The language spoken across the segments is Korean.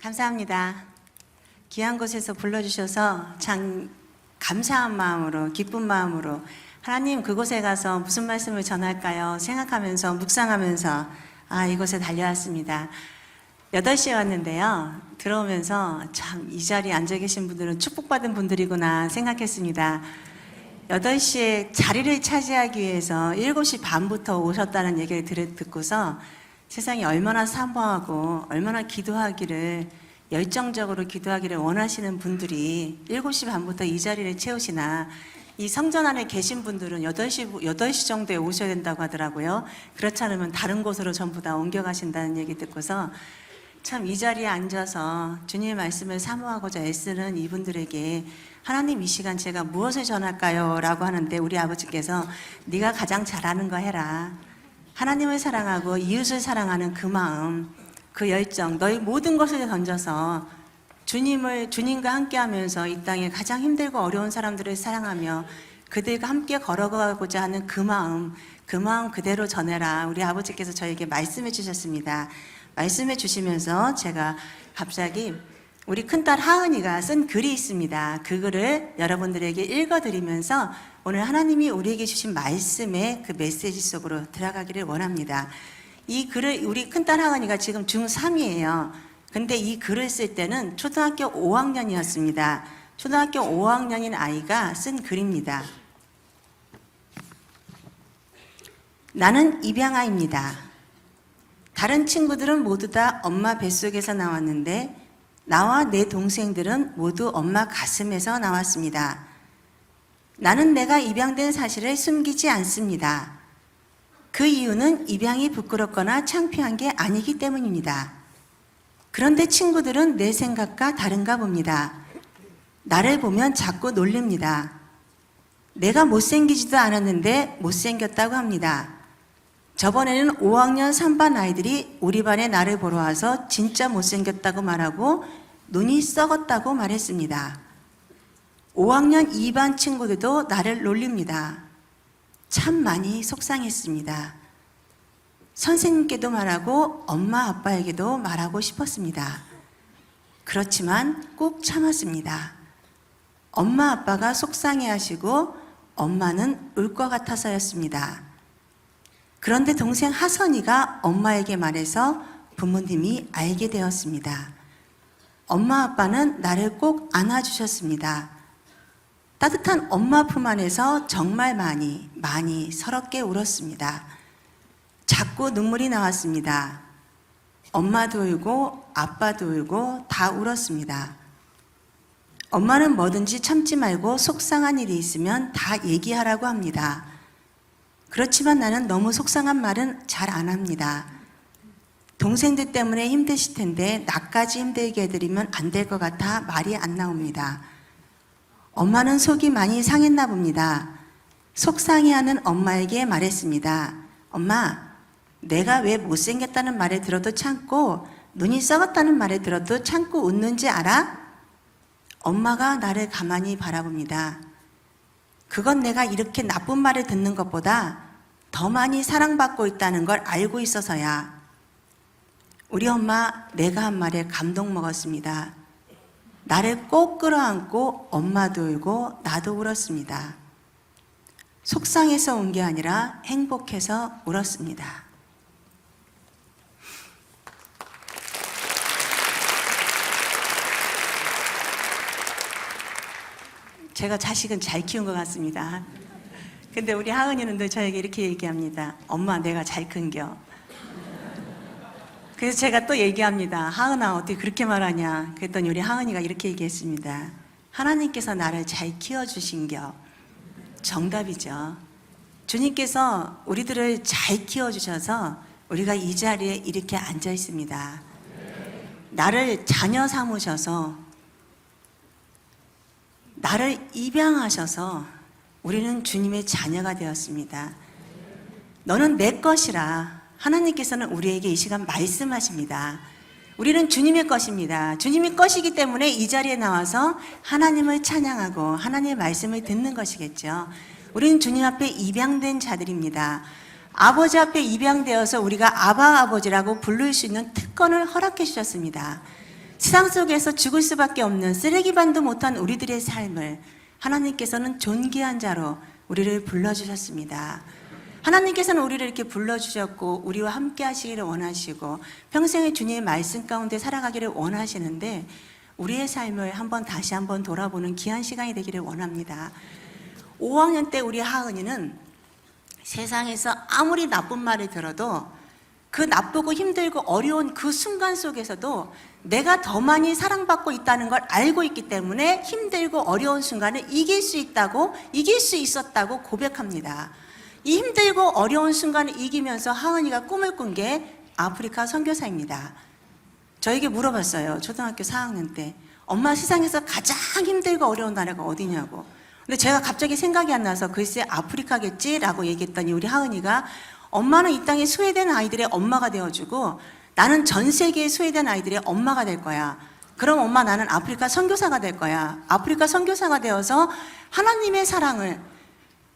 감사합니다. 귀한 곳에서 불러주셔서 참 감사한 마음으로, 기쁜 마음으로 하나님 그곳에 가서 무슨 말씀을 전할까요? 생각하면서 묵상하면서 이곳에 달려왔습니다. 8시에 왔는데요. 들어오면서 참 이 자리에 앉아 계신 분들은 축복받은 분들이구나 생각했습니다. 8시에 자리를 차지하기 위해서 7시 반부터 오셨다는 얘기를 듣고서 세상이 얼마나 사모하고 얼마나 기도하기를 열정적으로 기도하기를 원하시는 분들이 7시 반부터 이 자리를 채우시나 이 성전 안에 계신 분들은 8시 정도에 오셔야 된다고 하더라고요. 그렇지 않으면 다른 곳으로 전부 다 옮겨가신다는 얘기 듣고서 참 이 자리에 앉아서 주님의 말씀을 사모하고자 애쓰는 이분들에게 하나님 이 시간 제가 무엇을 전할까요? 라고 하는데 우리 아버지께서 네가 가장 잘하는 거 해라. 하나님을 사랑하고 이웃을 사랑하는 그 마음, 그 열정, 너희 모든 것을 던져서 주님과 함께 하면서 이 땅에 가장 힘들고 어려운 사람들을 사랑하며 그들과 함께 걸어가고자 하는 그 마음 그대로 전해라. 우리 아버지께서 저에게 말씀해 주셨습니다. 말씀해 주시면서 제가 갑자기 우리 큰딸 하은이가 쓴 글이 있습니다. 그 글을 여러분들에게 읽어드리면서 오늘 하나님이 우리에게 주신 말씀의 그 메시지 속으로 들어가기를 원합니다. 이 글을 우리 큰딸 하은이가 지금 중3이에요. 근데 이 글을 쓸 때는 초등학교 5학년이었습니다. 초등학교 5학년인 아이가 쓴 글입니다. 나는 입양아입니다. 다른 친구들은 모두 다 엄마 뱃속에서 나왔는데 나와 내 동생들은 모두 엄마 가슴에서 나왔습니다. 나는 내가 입양된 사실을 숨기지 않습니다. 그 이유는 입양이 부끄럽거나 창피한 게 아니기 때문입니다. 그런데 친구들은 내 생각과 다른가 봅니다. 나를 보면 자꾸 놀립니다. 내가 못생기지도 않았는데 못생겼다고 합니다. 저번에는 5학년 3반 아이들이 우리 반에 나를 보러 와서 진짜 못생겼다고 말하고 눈이 썩었다고 말했습니다. 5학년 2반 친구들도 나를 놀립니다. 참 많이 속상했습니다. 선생님께도 말하고 엄마 아빠에게도 말하고 싶었습니다. 그렇지만 꼭 참았습니다. 엄마 아빠가 속상해하시고 엄마는 울 것 같아서였습니다. 그런데 동생 하선이가 엄마에게 말해서 부모님이 알게 되었습니다. 엄마 아빠는 나를 꼭 안아주셨습니다. 따뜻한 엄마 품 안에서 정말 많이 서럽게 울었습니다. 자꾸 눈물이 나왔습니다. 엄마도 울고 아빠도 울고 다 울었습니다. 엄마는 뭐든지 참지 말고 속상한 일이 있으면 다 얘기하라고 합니다. 그렇지만 나는 너무 속상한 말은 잘 안 합니다. 동생들 때문에 힘드실 텐데 나까지 힘들게 해드리면 안 될 것 같아 말이 안 나옵니다. 엄마는 속이 많이 상했나 봅니다. 속상해하는 엄마에게 말했습니다. 엄마, 내가 왜 못생겼다는 말을 들어도 참고 눈이 썩었다는 말을 들어도 참고 웃는지 알아? 엄마가 나를 가만히 바라봅니다. 그건 내가 이렇게 나쁜 말을 듣는 것보다 더 많이 사랑받고 있다는 걸 알고 있어서야. 우리 엄마 내가 한 말에 감동 먹었습니다. 나를 꼭 끌어안고 엄마도 울고 나도 울었습니다. 속상해서 운 게 아니라 행복해서 울었습니다. 제가 자식은 잘 키운 것 같습니다. 근데 우리 하은이는 늘 저에게 이렇게 얘기합니다. 엄마 내가 잘 큰겨. 그래서 제가 또 얘기합니다. 하은아 어떻게 그렇게 말하냐. 그랬더니 우리 하은이가 이렇게 얘기했습니다. 하나님께서 나를 잘 키워주신겨. 정답이죠. 주님께서 우리들을 잘 키워주셔서 우리가 이 자리에 이렇게 앉아 있습니다. 나를 자녀 삼으셔서 나를 입양하셔서 우리는 주님의 자녀가 되었습니다. 너는 내 것이라 하나님께서는 우리에게 이 시간 말씀하십니다. 우리는 주님의 것입니다. 주님의 것이기 때문에 이 자리에 나와서 하나님을 찬양하고 하나님의 말씀을 듣는 것이겠죠. 우리는 주님 앞에 입양된 자들입니다. 아버지 앞에 입양되어서 우리가 아바 아버지라고 부를 수 있는 특권을 허락해 주셨습니다. 세상 속에서 죽을 수밖에 없는 쓰레기반도 못한 우리들의 삶을 하나님께서는 존귀한 자로 우리를 불러주셨습니다. 하나님께서는 우리를 이렇게 불러주셨고 우리와 함께 하시기를 원하시고 평생의 주님의 말씀 가운데 살아가기를 원하시는데 우리의 삶을 다시 한번 돌아보는 귀한 시간이 되기를 원합니다. 5학년 때 우리 하은이는 세상에서 아무리 나쁜 말을 들어도 그 나쁘고 힘들고 어려운 그 순간 속에서도 내가 더 많이 사랑받고 있다는 걸 알고 있기 때문에 힘들고 어려운 순간을 이길 수 있었다고 고백합니다. 이 힘들고 어려운 순간을 이기면서 하은이가 꿈을 꾼 게 아프리카 선교사입니다. 저에게 물어봤어요. 초등학교 4학년 때. 엄마, 세상에서 가장 힘들고 어려운 나라가 어디냐고. 근데 제가 갑자기 생각이 안 나서 글쎄 아프리카겠지라고 얘기했더니 우리 하은이가 엄마는 이 땅에 소외된 아이들의 엄마가 되어주고 나는 전 세계에 소외된 아이들의 엄마가 될 거야. 그럼 엄마, 나는 아프리카 선교사가 될 거야. 아프리카 선교사가 되어서 하나님의 사랑을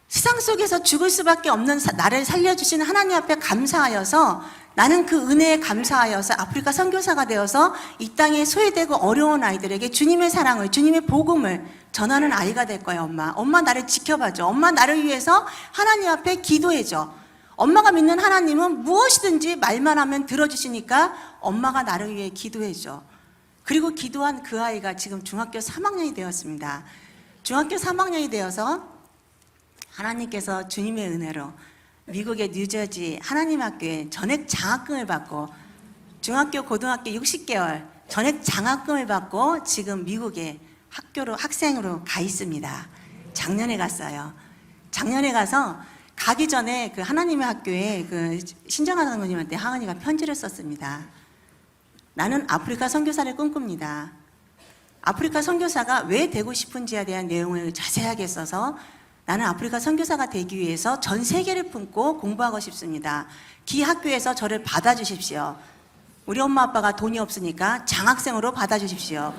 세상 속에서 죽을 수밖에 없는 나를 살려주신 하나님 앞에 감사하여서 나는 그 은혜에 감사하여서 아프리카 선교사가 되어서 이 땅에 소외되고 어려운 아이들에게 주님의 사랑을, 주님의 복음을 전하는 아이가 될 거야. 엄마, 나를 지켜봐줘. 엄마, 나를 위해서 하나님 앞에 기도해줘. 엄마가 믿는 하나님은 무엇이든지 말만 하면 들어주시니까 엄마가 나를 위해 기도해줘. 그리고 기도한 그 아이가 지금 중학교 3학년이 되었습니다. 중학교 3학년이 되어서 하나님께서 주님의 은혜로 미국의 뉴저지 하나님 학교에 전액 장학금을 받고 중학교, 고등학교 60개월 전액 장학금을 받고 지금 미국에 학생으로 가 있습니다. 작년에 갔어요. 작년에 가서 가기 전에 그 하나님의 학교에 그 신정아 장로님한테 하은이가 편지를 썼습니다. 나는 아프리카 선교사를 꿈꿉니다. 아프리카 선교사가 왜 되고 싶은지에 대한 내용을 자세하게 써서 나는 아프리카 선교사가 되기 위해서 전 세계를 품고 공부하고 싶습니다. 기 학교에서 저를 받아주십시오. 우리 엄마 아빠가 돈이 없으니까 장학생으로 받아주십시오.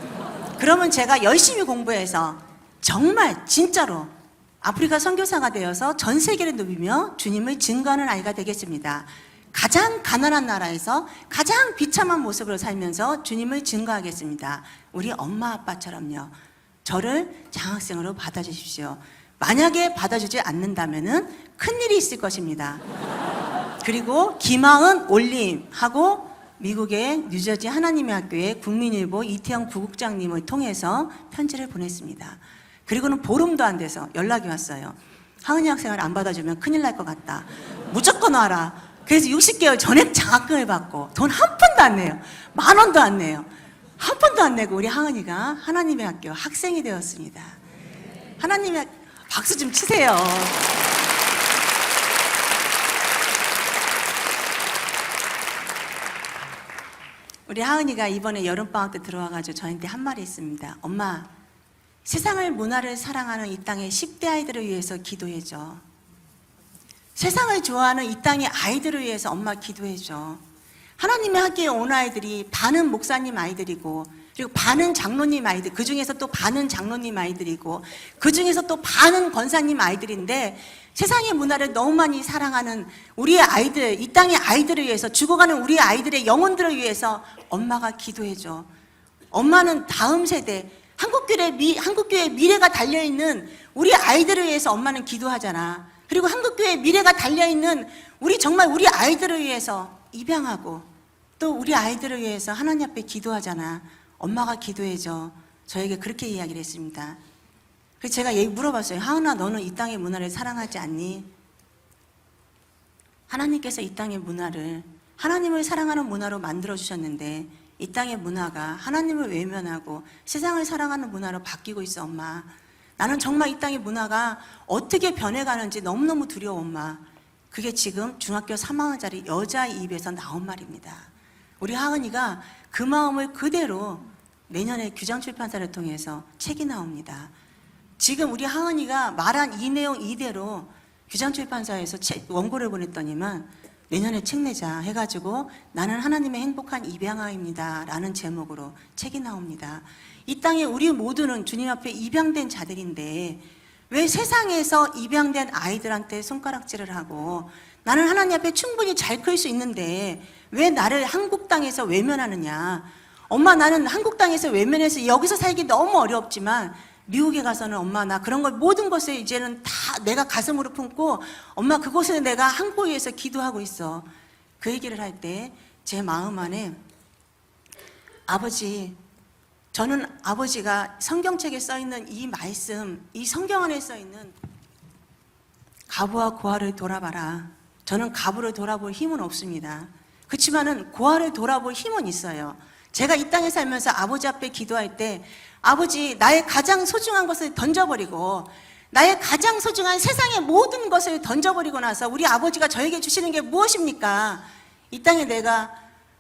그러면 제가 열심히 공부해서 정말 진짜로 아프리카 선교사가 되어서 전 세계를 누비며 주님을 증거하는 아이가 되겠습니다. 가장 가난한 나라에서 가장 비참한 모습으로 살면서 주님을 증거하겠습니다. 우리 엄마 아빠처럼요. 저를 장학생으로 받아주십시오. 만약에 받아주지 않는다면은 큰일이 있을 것입니다. 그리고 김하은 올림하고 미국의 뉴저지 하나님의 학교의 국민일보 이태영 부국장님을 통해서 편지를 보냈습니다. 그리고는 보름도 안 돼서 연락이 왔어요. 하은이 학생을 안 받아주면 큰일 날 것 같다. 무조건 와라. 그래서 60개월 전액 장학금을 받고 돈 한 푼도 안 내요. 10,000원도 안 내요. 한 푼도 안 내고 우리 하은이가 하나님의 학교 학생이 되었습니다. 하나님의 박수 좀 치세요. 우리 하은이가 이번에 여름방학 때 들어와가지고 저한테 한 말이 있습니다. 엄마, 세상을 문화를 사랑하는 이 땅의 10대 아이들을 위해서 기도해줘. 세상을 좋아하는 이 땅의 아이들을 위해서 엄마 기도해줘. 하나님의 학교에 온 아이들이 반은 목사님 아이들이고 그리고 반은 장로님 아이들, 그 중에서 또 반은 장로님 아이들이고 그 중에서 또 반은 권사님 아이들인데 세상의 문화를 너무 많이 사랑하는 우리의 아이들, 이 땅의 아이들을 위해서 죽어가는 우리 아이들의 영혼들을 위해서 엄마가 기도해줘. 엄마는 다음 세대 한국교회의 미래가 달려있는 우리 아이들을 위해서 엄마는 기도하잖아. 그리고 한국교회의 미래가 달려있는 정말 우리 아이들을 위해서 입양하고 또 우리 아이들을 위해서 하나님 앞에 기도하잖아. 엄마가 기도해줘. 저에게 그렇게 이야기를 했습니다. 그래서 제가 물어봤어요. 하은아, 너는 이 땅의 문화를 사랑하지 않니? 하나님께서 이 땅의 문화를 하나님을 사랑하는 문화로 만들어주셨는데 이 땅의 문화가 하나님을 외면하고 세상을 사랑하는 문화로 바뀌고 있어, 엄마. 나는 정말 이 땅의 문화가 어떻게 변해가는지 너무너무 두려워, 엄마. 그게 지금 중학교 3학년짜리 여자아이 입에서 나온 말입니다. 우리 하은이가 그 마음을 그대로 내년에 규장출판사를 통해서 책이 나옵니다. 지금 우리 하은이가 말한 이 내용 이대로 규장출판사에서 원고를 보냈더니만 내년에 책 내자 해가지고 나는 하나님의 행복한 입양아입니다 라는 제목으로 책이 나옵니다. 이 땅에 우리 모두는 주님 앞에 입양된 자들인데 왜 세상에서 입양된 아이들한테 손가락질을 하고 나는 하나님 앞에 충분히 잘 클 수 있는데 왜 나를 한국 땅에서 외면하느냐. 엄마 나는 한국 땅에서 외면해서 여기서 살기 너무 어렵지만 미국에 가서는 엄마 나 그런 걸 모든 것을 이제는 다 내가 가슴으로 품고 엄마 그곳에 내가 한국을 위해서 기도하고 있어. 그 얘기를 할 때 제 마음 안에 아버지, 저는 아버지가 성경책에 써있는 이 말씀, 이 성경 안에 써있는 가부와 고아를 돌아봐라. 저는 가부를 돌아볼 힘은 없습니다. 그렇지만은 고아를 돌아볼 힘은 있어요. 제가 이 땅에 살면서 아버지 앞에 기도할 때 아버지 나의 가장 소중한 것을 던져버리고 나의 가장 소중한 세상의 모든 것을 던져버리고 나서 우리 아버지가 저에게 주시는 게 무엇입니까? 이 땅에 내가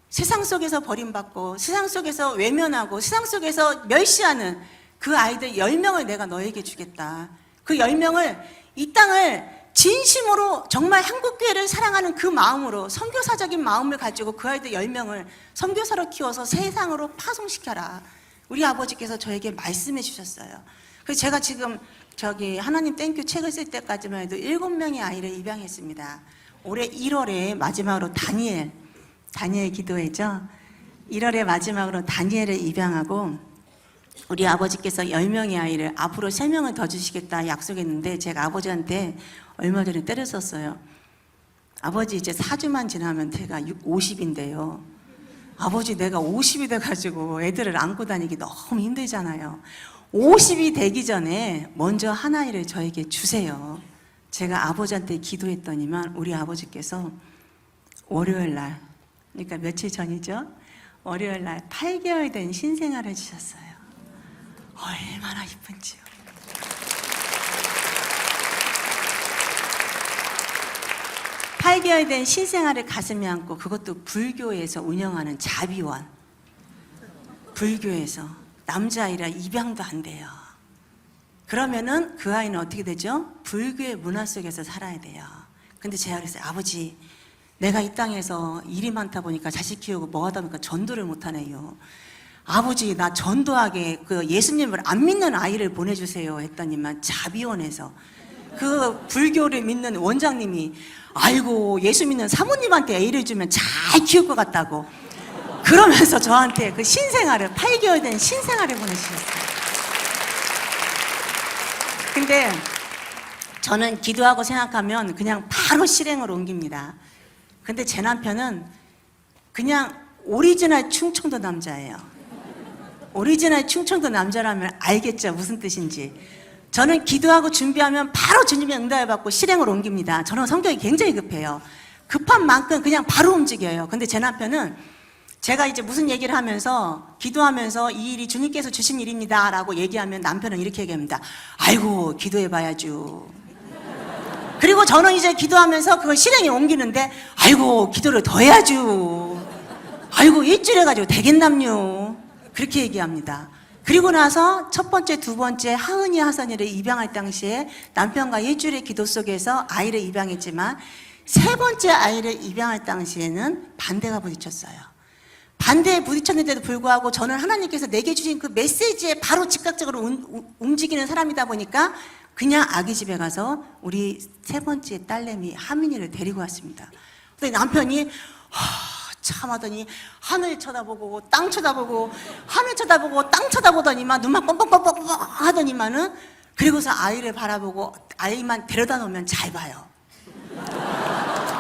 세상 속에서 버림받고 세상 속에서 외면하고 세상 속에서 멸시하는 그 아이들 10명을 내가 너에게 주겠다. 그 10명을 이 땅을 진심으로 정말 한국교회를 사랑하는 그 마음으로 선교사적인 마음을 가지고 그 아이들 10명을 선교사로 키워서 세상으로 파송시켜라. 우리 아버지께서 저에게 말씀해 주셨어요. 그래서 제가 지금 하나님 땡큐 책을 쓸 때까지만 해도 7명의 아이를 입양했습니다. 올해 1월에 마지막으로 다니엘 기도회죠. 1월에 마지막으로 다니엘을 입양하고 우리 아버지께서 10명의 아이를 앞으로 3명을 더 주시겠다 약속했는데 제가 아버지한테 얼마 전에 때렸었어요. 아버지 이제 4주만 지나면 제가 50인데요. 아버지 내가 50이 돼가지고 애들을 안고 다니기 너무 힘들잖아요. 50이 되기 전에 먼저 한 아이를 저에게 주세요. 제가 아버지한테 기도했더니만 우리 아버지께서 월요일 날, 그러니까 며칠 전이죠. 월요일 날 8개월 된 신생아를 주셨어요. 얼마나 기쁜지요. (8개월) 된 신생아를 가슴에 안고 그것도 불교에서 운영하는 자비원. 불교에서 남자아이라 입양도 안 돼요. 그러면은 그 아이는 어떻게 되죠? 불교의 문화 속에서 살아야 돼요. 근데 제가 그랬어요. 아버지 내가 이 땅에서 일이 많다 보니까 자식 키우고 뭐 하다 보니까 전도를 못하네요. 아버지 나 전도하게 그 예수님을 안 믿는 아이를 보내주세요 했더니만 자비원에서 그 불교를 믿는 원장님이 아이고 예수 믿는 사모님한테 애를 주면 잘 키울 것 같다고 그러면서 저한테 그 신생아를 8개월 된 신생아를 보내주셨어요. 근데 저는 기도하고 생각하면 그냥 바로 실행으로 옮깁니다. 근데 제 남편은 그냥 오리지널 충청도 남자예요. 오리지널 충청도 남자라면 알겠죠 무슨 뜻인지. 저는 기도하고 준비하면 바로 주님의 응답을 받고 실행으로 옮깁니다. 저는 성격이 굉장히 급해요. 급한 만큼 그냥 바로 움직여요. 근데 제 남편은 제가 이제 무슨 얘기를 하면서 기도하면서 이 일이 주님께서 주신 일입니다 라고 얘기하면 남편은 이렇게 얘기합니다. 아이고 기도해 봐야죠. 그리고 저는 이제 기도하면서 그걸 실행에 옮기는데 아이고 기도를 더 해야죠. 아이고 일주일 해가지고 되겠남요. 그렇게 얘기합니다. 그리고 나서 첫 번째, 두 번째 하은이, 하선이를 입양할 당시에 남편과 일주일의 기도 속에서 아이를 입양했지만 세 번째 아이를 입양할 당시에는 반대가 부딪혔어요. 반대에 부딪혔는데도 불구하고 저는 하나님께서 내게 주신 그 메시지에 바로 즉각적으로 움직이는 사람이다 보니까 그냥 아기 집에 가서 우리 세 번째 딸내미 하민이를 데리고 왔습니다. 근데 남편이 참하더니 하늘 쳐다보고 땅 쳐다보고 하늘 쳐다보고 땅 쳐다보더니만 눈만 뻥뻥뻥뻥 하더니만은 그리고서 아이를 바라보고 아이만 데려다 놓으면 잘 봐요.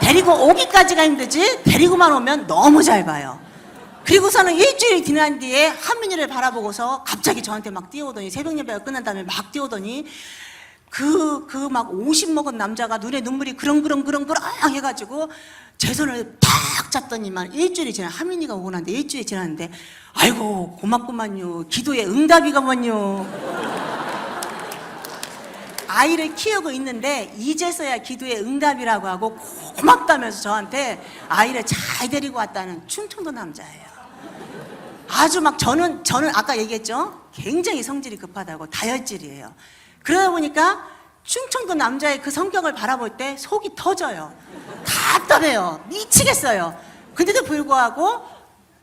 데리고 오기까지가 힘들지 데리고만 오면 너무 잘 봐요. 그리고서는 일주일이 지난 뒤에 하민이를 바라보고서 갑자기 저한테 막 뛰어오더니 새벽 예배가 끝난 다음에 막 뛰어오더니 막 50 먹은 남자가 눈에 눈물이 그렁그렁 해가지고 제 손을 탁 잡더니만 일주일이 지나 하민이가 오고 났는데 일주일이 지났는데 아이고 고맙구만요. 기도의 응답이가만요. 아이를 키우고 있는데 이제서야 기도의 응답이라고 하고 고맙다면서 저한테 아이를 잘 데리고 왔다는 충청도 남자예요. 아주 막 저는 아까 얘기했죠. 굉장히 성질이 급하다고 다혈질이에요. 그러다 보니까 충청도 남자의 그 성격을 바라볼 때 속이 터져요. 답답해요. 미치겠어요. 근데도 불구하고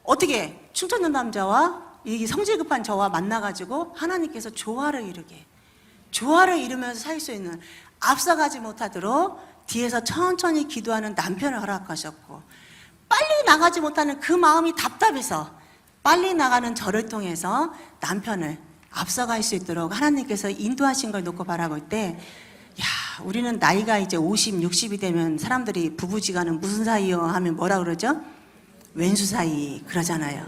어떻게 충청도 남자와 이 성질 급한 저와 만나가지고 하나님께서 조화를 이루면서 살 수 있는 앞서가지 못하도록 뒤에서 천천히 기도하는 남편을 허락하셨고 빨리 나가지 못하는 그 마음이 답답해서 빨리 나가는 저를 통해서 남편을 앞서갈 수 있도록 하나님께서 인도하신 걸 놓고 바라볼 때, 야, 우리는 나이가 이제 50, 60이 되면 사람들이 부부지간은 무슨 사이요 하면 뭐라 그러죠? 왼수 사이 그러잖아요.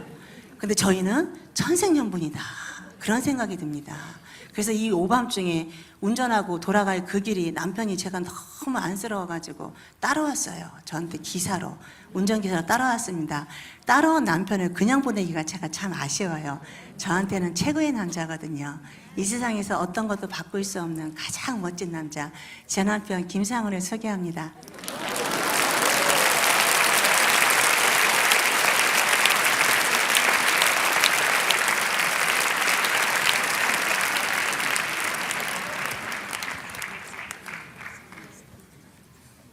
근데 저희는 천생연분이다, 그런 생각이 듭니다. 그래서 이 오밤중에 운전하고 돌아갈 그 길이 남편이 제가 너무 안쓰러워가지고 따라왔어요. 저한테 기사로, 운전기사로 따라왔습니다. 따라온 남편을 그냥 보내기가 제가 참 아쉬워요. 저한테는 최고의 남자거든요. 이 세상에서 어떤 것도 바꿀 수 없는 가장 멋진 남자, 제 남편 김상훈을 소개합니다.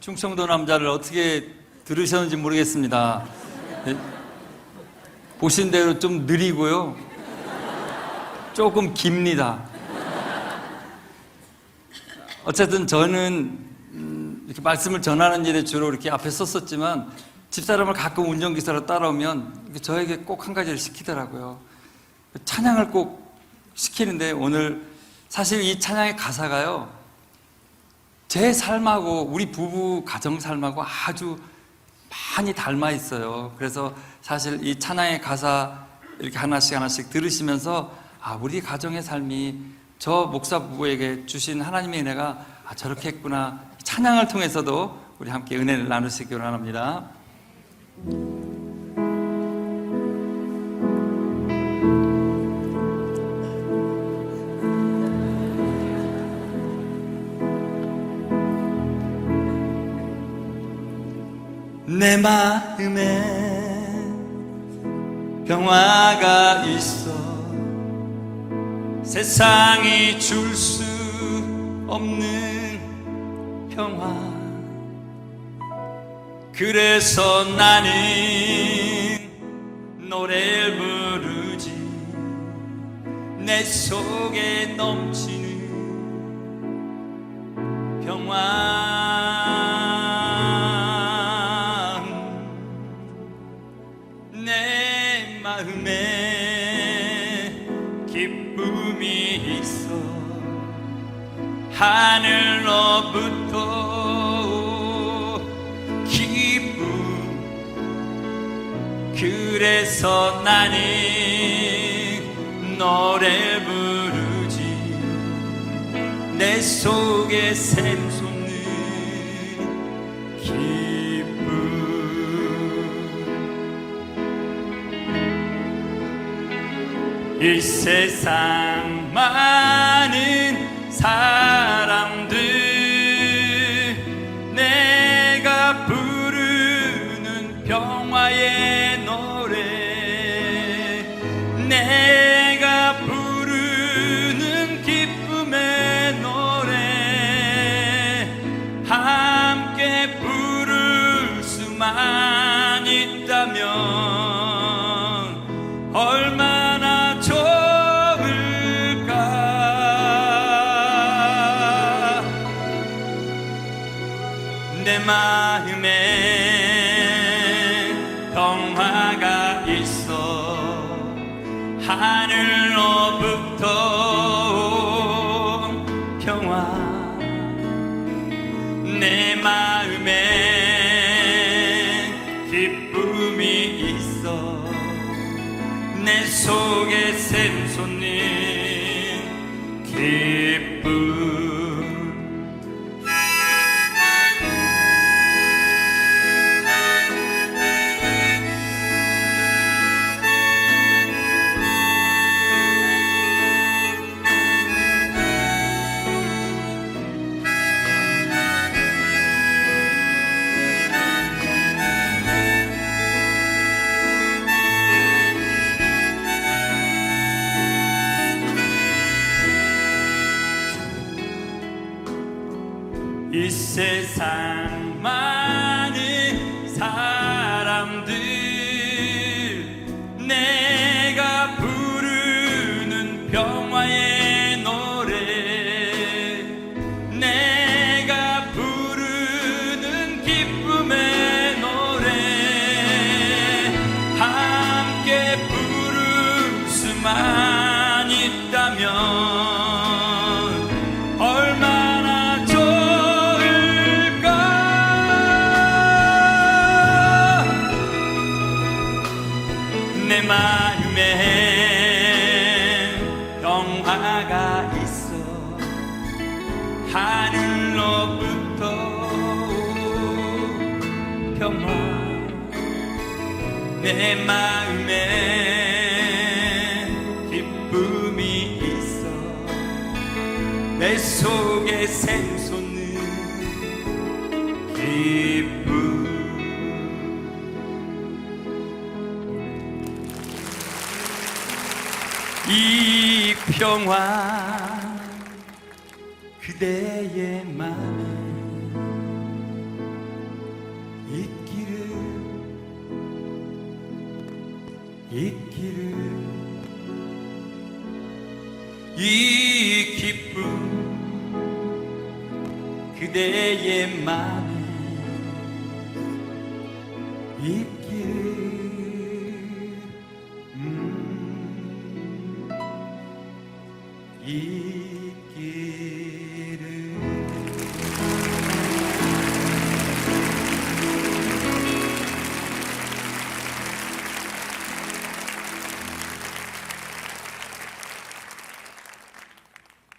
충청도 남자를 어떻게 들으셨는지 모르겠습니다. 보신 대로 좀 느리고요, 조금 깁니다. 어쨌든 저는 이렇게 말씀을 전하는 일에 주로 이렇게 앞에 섰었지만, 집사람을 가끔 운전기사로 따라오면 저에게 꼭 한 가지를 시키더라고요. 찬양을 꼭 시키는데, 오늘 사실 이 찬양의 가사가요, 제 삶하고 우리 부부 가정 삶하고 아주 많이 닮아 있어요. 그래서 사실 이 찬양의 가사 이렇게 하나씩 들으시면서, 우리 가정의 삶이 저 목사 부부에게 주신 하나님의 은혜가 저렇게 했구나, 찬양을 통해서도 우리 함께 은혜를 나누시기 원합니다. 내 마음에 평화가 있어 세상이 줄 수 없는 평화. 그래서 나는 노래를 부르지. 내 속에 넘치는 평화. 내 마음에 기쁨이 있어 하늘로부터 기쁨. 그래서 나는 노래 부르지. 내 속에 샘솟는 기쁨. 이 세상 많은 사람들 내가 부르는 평화의 노래, 내가 부르는 기쁨의 노래, 함께 부를 수만 있다면 얼마나 좋을까. 내 마음에 평화가 있어 하늘로부터 온 평화. 내 마음에 기쁨이 있어 내 속에 샘솟는 기쁨. 이 세상 많은 사람들 내가 부르는 평화의 노래, 내가 부르는 기쁨의 노래, 함께 부르 내 마음에 기쁨이 있어 내 속에 샘솟는 기쁨. 이 평화 그대의 맘에 있기를 이 기쁨 그대의 맘에 있기를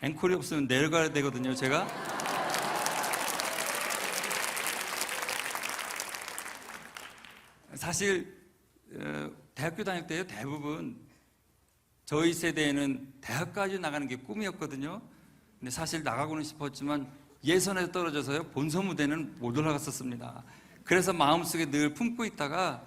앵콜이 없으면 내려가야 되거든요, 제가. 사실 대학교 다닐 때 대부분 저희 세대에는 대학까지 나가는 게 꿈이었거든요. 근데 사실 나가고는 싶었지만 예선에서 떨어져서요, 본선 무대는 못 올라갔었습니다. 그래서 마음속에 늘 품고 있다가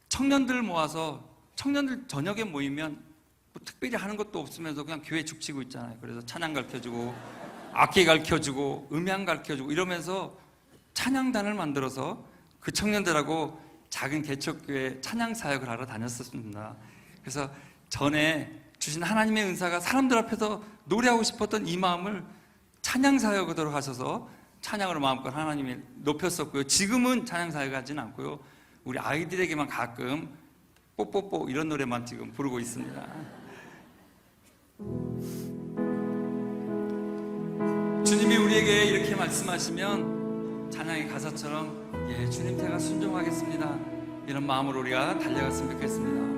청년들 모아서 청년들 저녁에 모이면 뭐 특별히 하는 것도 없으면서 그냥 교회 죽치고 있잖아요. 그래서 찬양 가르쳐주고 악기 가르쳐주고 음향 가르쳐주고 이러면서 찬양단을 만들어서 그 청년들하고 작은 개척교회 찬양 사역을 하러 다녔었습니다. 그래서 전에 주신 하나님의 은사가 사람들 앞에서 노래하고 싶었던 이 마음을 찬양 사역으로 가셔서 찬양으로 마음껏 하나님이 높였었고요. 지금은 찬양 사역 하지는 않고요, 우리 아이들에게만 가끔 뽀뽀뽀 이런 노래만 지금 부르고 있습니다. 주님이 우리에게 이렇게 말씀하시면 찬양의 가사처럼 예, 주님 제가 순종하겠습니다, 이런 마음으로 우리가 달려갔으면 좋겠습니다.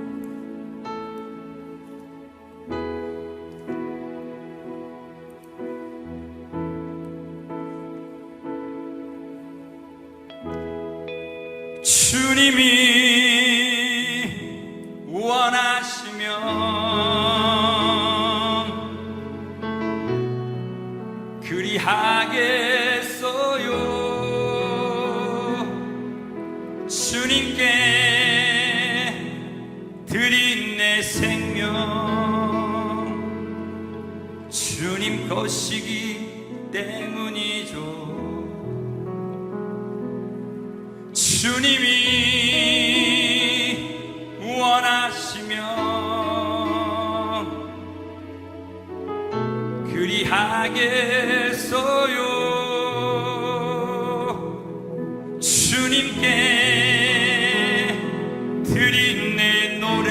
주님이 원하시면 그리하겠어요. 주님께 드린 내 생명 주님 것이기 때문이죠. 주님이 원하시면 그리하겠어요. 주님께 드린 내 노래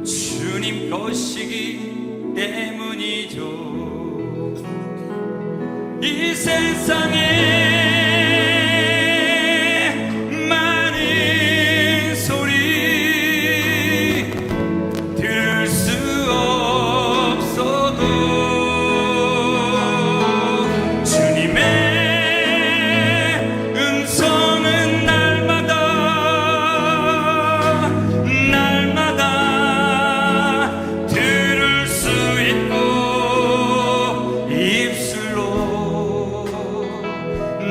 주님 것이기 때문이죠. 이 세상에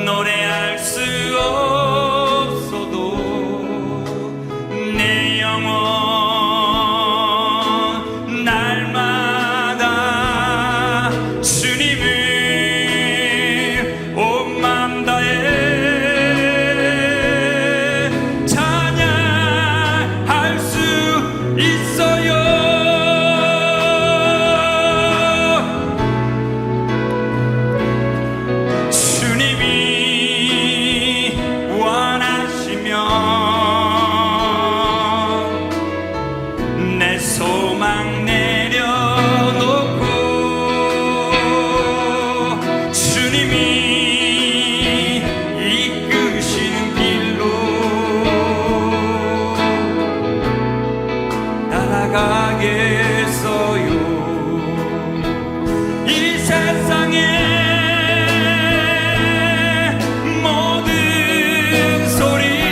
노래할 수 없어도 내 영혼 날마다 주님을 온 맘 다해 찬양할 수 있어요. 내 소망 내려놓고 주님이 이끄시는 길로 따라가겠어요. 이 세상의 모든 소리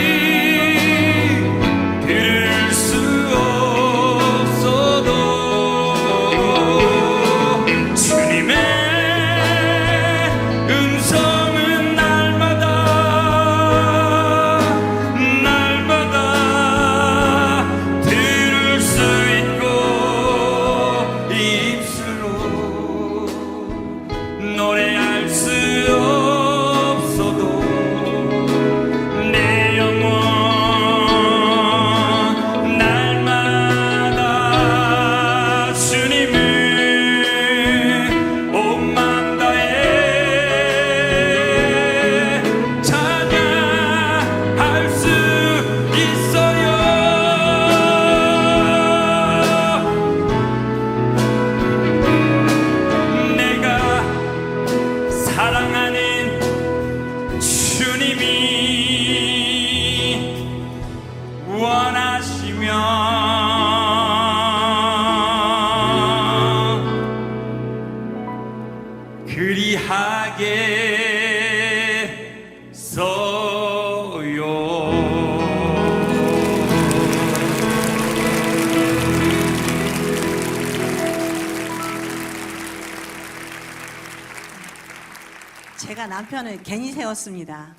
남편을 괜히 세웠습니다.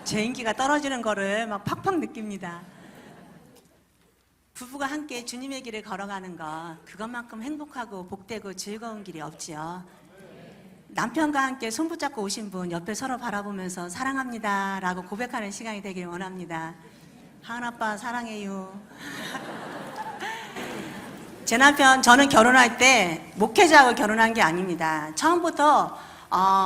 제 인기가 떨어지는 거를 막 팍팍 느낍니다. 부부가 함께 주님의 길을 걸어가는 것, 그것만큼 행복하고 복되고 즐거운 길이 없지요. 남편과 함께 손 붙잡고 오신 분 옆에 서로 바라보면서 사랑합니다 라고 고백하는 시간이 되길 원합니다. 하은 아빠 사랑해요. 제 남편, 저는 결혼할 때 목회자하고 결혼한 게 아닙니다. 처음부터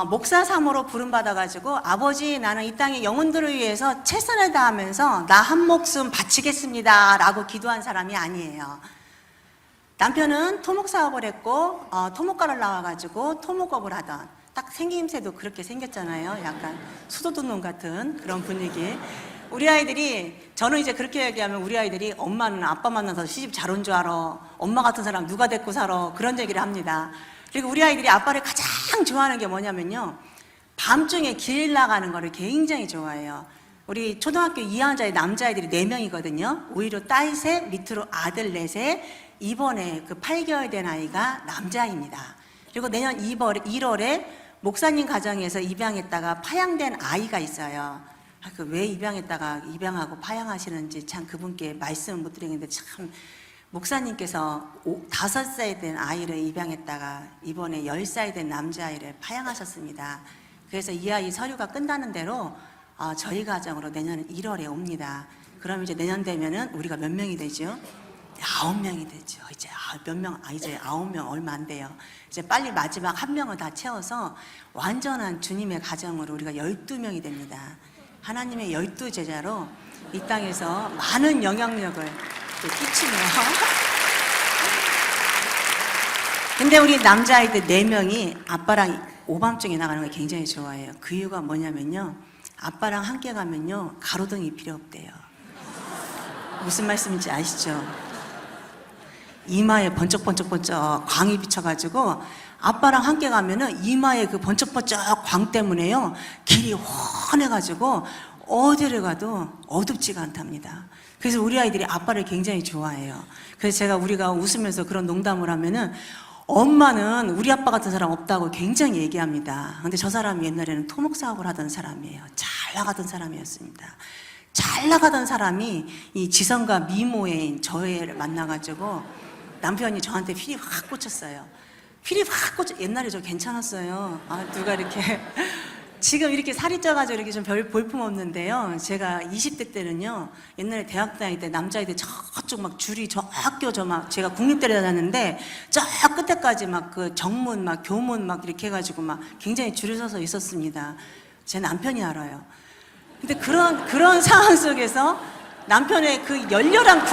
목사 사모로 부름받아가지고 아버지 나는 이 땅의 영혼들을 위해서 최선을 다하면서 나 한 목숨 바치겠습니다 라고 기도한 사람이 아니에요. 남편은 토목 사업을 했고 토목과를 나와가지고 토목업을 하던, 딱 생김새도 그렇게 생겼잖아요. 약간 수도둑놈 같은 그런 분위기. 우리 아이들이, 저는 이제 그렇게 얘기하면 우리 아이들이 엄마는 아빠 만나서 시집 잘 온 줄 알아, 엄마 같은 사람 누가 데리고 살아, 그런 얘기를 합니다. 그리고 우리 아이들이 아빠를 가장 좋아하는 게 뭐냐면요, 밤중에 길 나가는 거를 굉장히 좋아해요. 우리 초등학교 2학년짜리 남자아이들이 4명이거든요. 오히려 딸 셋, 밑으로 아들 4셋, 이번에 그 8개월 된 아이가 남자입니다. 그리고 내년 1월에 목사님 가정에서 입양했다가 파양된 아이가 있어요. 왜 입양하고 파양하시는지 참 그분께 말씀을 못 드리겠는데, 참 목사님께서 5살 된 아이를 입양했다가 이번에 10살 된 남자아이를 파양하셨습니다. 그래서 이 아이 서류가 끝나는 대로 저희 가정으로 내년 1월에 옵니다. 그럼 이제 내년 되면은 우리가 몇 명이 되죠? 9명이 되죠. 이제 이제 9명 얼마 안 돼요. 이제 빨리 마지막 1명을 다 채워서 완전한 주님의 가정으로 우리가 12명이 됩니다. 하나님의 12제자로 이 땅에서 많은 영향력을 끼치며. 근데 우리 남자아이들 4명이 아빠랑 오밤중에 나가는 걸 굉장히 좋아해요. 그 이유가 뭐냐면요, 아빠랑 함께 가면요 가로등이 필요 없대요. 무슨 말씀인지 아시죠? 이마에 번쩍번쩍번쩍 광이 비쳐가지고 아빠랑 함께 가면은 이마에 그 번쩍번쩍 광 때문에요 길이 훤해가지고 어디를 가도 어둡지가 않답니다. 그래서 우리 아이들이 아빠를 굉장히 좋아해요. 그래서 우리가 웃으면서 그런 농담을 하면은 엄마는 우리 아빠 같은 사람 없다고 굉장히 얘기합니다. 근데 저 사람이 옛날에는 토목 사업을 하던 사람이에요. 잘 나가던 사람이었습니다. 잘 나가던 사람이 이 지성과 미모인 저애를 만나가지고 남편이 저한테 필이 확 꽂혔어요. 옛날에 저 괜찮았어요. 누가 이렇게 지금 이렇게 살이 쪄가지고 이렇게 좀 별 볼품 없는데요. 제가 20대 때는요, 옛날에 대학 다닐 때 남자애들 저쪽 막 줄이 저 학교 제가 국립대를 다녔는데 저 끝에까지 막 그 정문 막 교문 막 이렇게 해가지고 막 굉장히 줄을 서서 있었습니다. 제 남편이 알아요. 근데 그런 상황 속에서 남편의 그 열렬한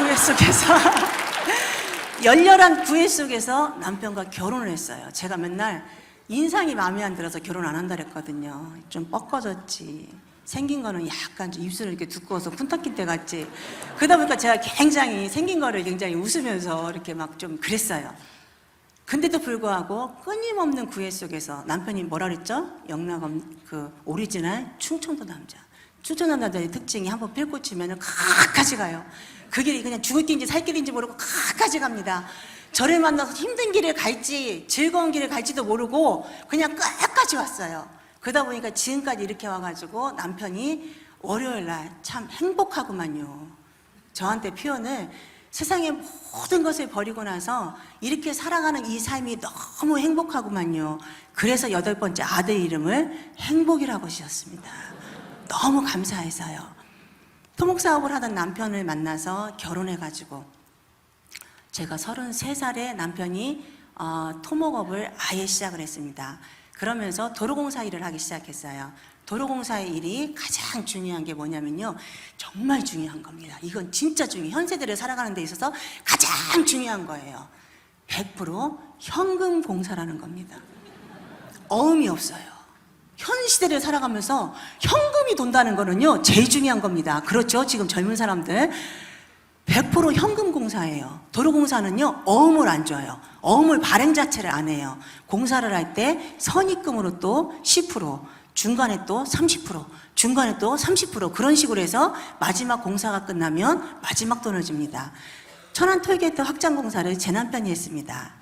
구애 속에서 남편과 결혼을 했어요. 제가 맨날 인상이 마음에 안 들어서 결혼 안 한다 그랬거든요. 좀 뻗어졌지. 생긴 거는 약간 좀 입술을 이렇게 두꺼워서 쿤타키테 같지. 그러다 보니까 제가 생긴 거를 굉장히 웃으면서 이렇게 막 좀 그랬어요. 근데도 불구하고 끊임없는 구애 속에서 남편이 뭐라 그랬죠? 영락엄 오리지널 충청도 남자. 충청도 남자의 특징이 한번 필 꽂히면 끝까지 가요. 그 길이 그냥 죽을 길인지 살 길인지 모르고 끝까지 갑니다. 저를 만나서 힘든 길을 갈지 즐거운 길을 갈지도 모르고 그냥 끝까지 왔어요. 그러다 보니까 지금까지 이렇게 와가지고 남편이 월요일 날 참 행복하구만요. 저한테 표현을, 세상의 모든 것을 버리고 나서 이렇게 살아가는 이 삶이 너무 행복하구만요. 그래서 8번째 아들 이름을 행복이라고 지었습니다. 너무 감사해서요. 토목사업을 하던 남편을 만나서 결혼해가지고 제가 33살에 남편이 토목업을 아예 시작을 했습니다. 그러면서 도로공사 일을 하기 시작했어요. 도로공사의 일이 가장 중요한 게 뭐냐면요, 정말 중요한 겁니다. 이건 진짜 중요해요. 현 세대를 살아가는 데 있어서 가장 중요한 거예요. 100% 현금 공사라는 겁니다. 어음이 없어요. 현 시대를 살아가면서 현금이 돈다는 거는요 제일 중요한 겁니다. 그렇죠? 지금 젊은 사람들 100% 현금 공사예요. 도로공사는요 어음을 안 줘요. 어음을 발행 자체를 안 해요. 공사를 할 때 선입금으로 또 10%, 중간에 또 30%, 중간에 또 30% 그런 식으로 해서 마지막 공사가 끝나면 마지막 돈을 줍니다. 천안 톨게이트 확장 공사를 제 남편이 했습니다.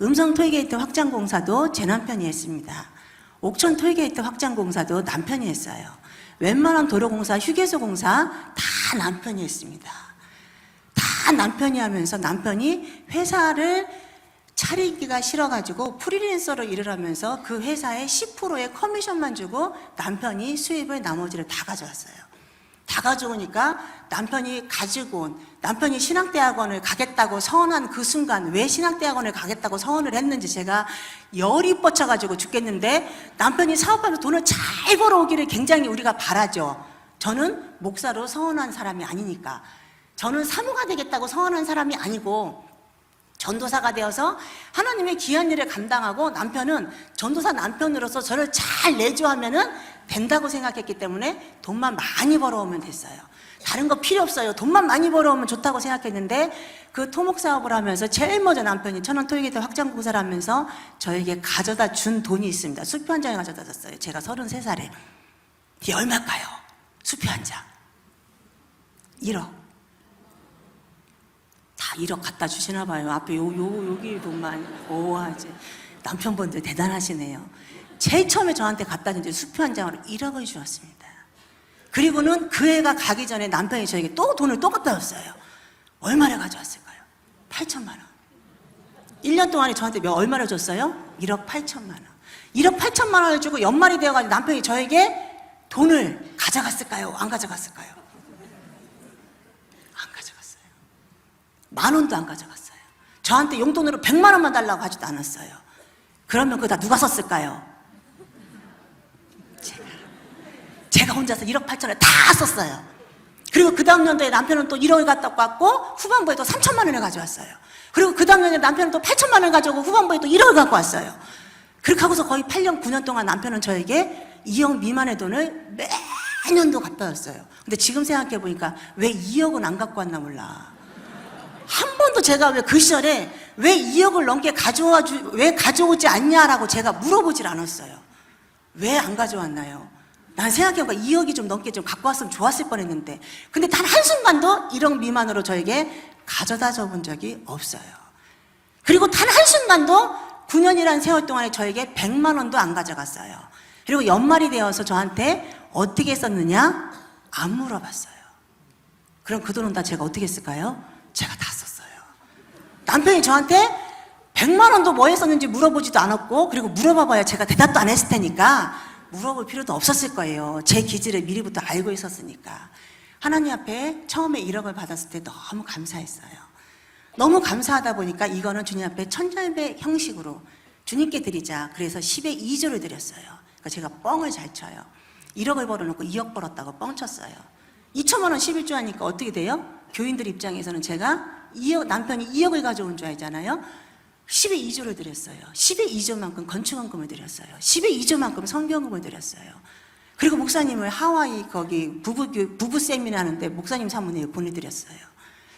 음성 톨게이트 확장 공사도 제 남편이 했습니다. 옥천 톨게이트 확장 공사도 남편이 했어요. 웬만한 도로공사, 휴게소 공사 다 남편이 했습니다. 다 남편이 하면서 남편이 회사를 차리기가 싫어가지고 프리랜서로 일을 하면서 그 회사에 10%의 커미션만 주고 남편이 수입을 나머지를 다 가져왔어요. 다 가져오니까 남편이 신학대학원을 가겠다고 서원한 그 순간 왜 신학대학원을 가겠다고 서원을 했는지 제가 열이 뻗쳐가지고 죽겠는데, 남편이 사업하면서 돈을 잘 벌어오기를 굉장히 우리가 바라죠. 저는 목사로 서원한 사람이 아니니까. 저는 사모가 되겠다고 서원한 사람이 아니고 전도사가 되어서 하나님의 귀한 일을 감당하고, 남편은 전도사 남편으로서 저를 잘 내조하면은 된다고 생각했기 때문에 돈만 많이 벌어오면 됐어요. 다른 거 필요 없어요. 돈만 많이 벌어오면 좋다고 생각했는데, 그 토목 사업을 하면서 제일 먼저 남편이 천안 톨게이트 확장 공사를 하면서 저에게 가져다 준 돈이 있습니다. 수표 한 장을 가져다 줬어요. 제가 33살에. 이게 얼마일까요? 수표 한 장. 1억. 다 1억 갖다 주시나 봐요. 앞에 여기 돈만. 하지. 남편분들 대단하시네요. 제일 처음에 저한테 갖다 준 수표 한 장으로 1억을 주었습니다. 그리고는 그 해가 가기 전에 남편이 저에게 또 돈을 또 갖다 줬어요. 얼마를 가져왔을까요? 8천만 원. 1년 동안에 저한테 얼마를 줬어요? 1억 8천만 원. 1억 8천만 원을 주고 연말이 되어가지고 남편이 저에게 돈을 가져갔을까요? 안 가져갔을까요? 안 가져갔어요. 10,000원도 안 가져갔어요. 저한테 용돈으로 100만 원만 달라고 하지도 않았어요. 그러면 그거 다 누가 썼을까요? 제가 혼자서 1억 8천을 다 썼어요. 그리고 그 다음 연도에 남편은 또 1억을 갖다 갖고 후반부에 또 3천만 원을 가져왔어요. 그리고 그 다음 연도에 남편은 또 8천만 원을 가져오고 후반부에 또 1억을 갖고 왔어요. 그렇게 하고서 거의 8년, 9년 동안 남편은 저에게 2억 미만의 돈을 매년도 갖다 줬어요. 근데 지금 생각해 보니까 왜 2억은 안 갖고 왔나 몰라. 한 번도 제가 왜 그 시절에 왜 2억을 넘게 왜 가져오지 않냐라고 제가 물어보질 않았어요. 왜 안 가져왔나요? 난 생각해보니까 2억이 좀 넘게 좀 갖고 왔으면 좋았을 뻔했는데, 근데 단 한순간도 1억 미만으로 저에게 가져다 줘 본 적이 없어요. 그리고 단 한순간도 9년이라는 세월 동안에 저에게 100만 원도 안 가져갔어요. 그리고 연말이 되어서 저한테 어떻게 썼느냐? 안 물어봤어요. 그럼 그 돈은 다 제가 어떻게 했을까요? 제가 다 썼어요. 남편이 저한테 100만 원도 뭐 했었는지 물어보지도 않았고, 그리고 물어봐봐야 제가 대답도 안 했을 테니까 물어볼 필요도 없었을 거예요. 제 기질을 미리부터 알고 있었으니까. 하나님 앞에 처음에 1억을 받았을 때 너무 감사했어요. 너무 감사하다 보니까 이거는 주님 앞에 천절배 형식으로 주님께 드리자. 그래서 10의 2조를 드렸어요. 그러니까 제가 뻥을 잘 쳐요. 1억을 벌어놓고 2억 벌었다고 뻥 쳤어요. 2천만 원 11조 하니까 어떻게 돼요? 교인들 입장에서는 제가 남편이 2억을 가져온 줄 알잖아요. 10의 2조를 드렸어요. 10의 2조만큼 건축원금을 드렸어요. 10의 2조만큼 성경금을 드렸어요. 그리고 목사님을 하와이 거기 부부 세미나 하는데 목사님 사모님을 보내드렸어요.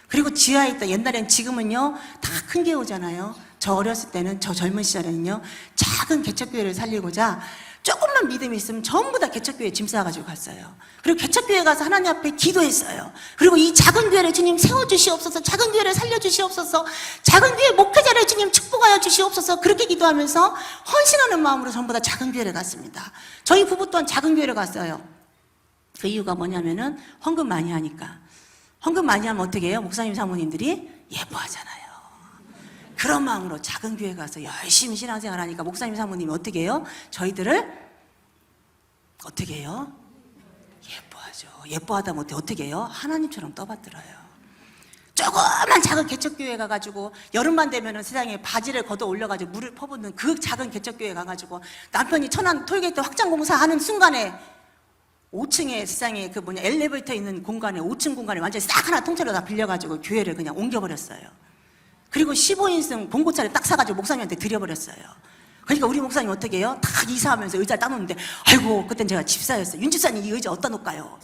그리고 지하에 있다, 지금은요 다 큰 게 오잖아요. 저 어렸을 때는, 저 젊은 시절에는요 작은 개척교회를 살리고자 조금만 믿음이 있으면 전부 다 개척교회에 짐 싸가지고 갔어요. 그리고 개척교회 가서 하나님 앞에 기도했어요. 그리고 이 작은 교회를 주님 세워주시옵소서, 작은 교회를 살려주시옵소서, 작은 교회 목회자를 주님 축복하여 주시옵소서, 그렇게 기도하면서 헌신하는 마음으로 전부 다 작은 교회를 갔습니다. 저희 부부 또한 작은 교회를 갔어요. 그 이유가 뭐냐면은 헌금 많이 하니까. 헌금 많이 하면 어떻게 해요? 목사님 사모님들이 예뻐하잖아요. 그런 마음으로 작은 교회 가서 열심히 신앙생활 하니까 목사님 사모님이 어떻게 해요? 저희들을 어떻게 해요? 예뻐하죠. 예뻐하다 못해 어떻게 해요? 하나님처럼 떠받들어요. 조그만 작은 개척교회 가가지고 여름만 되면은 세상에 바지를 걷어 올려가지고 물을 퍼붓는 그 작은 개척교회 가가지고 남편이 천안 톨게이트 확장 공사 하는 순간에 5층에 세상에 엘리베이터 있는 공간에 5층 공간에 완전히 싹 하나 통째로 다 빌려가지고 교회를 그냥 옮겨버렸어요. 그리고 15인승 봉고차를 딱 사가지고 목사님한테 드려버렸어요. 그러니까 우리 목사님 어떻게 해요? 딱 이사하면서 의자를 딱 놓는데, 아이고 그땐 제가 집사였어요. 윤 집사님 이 의자 어디다 놓을까요?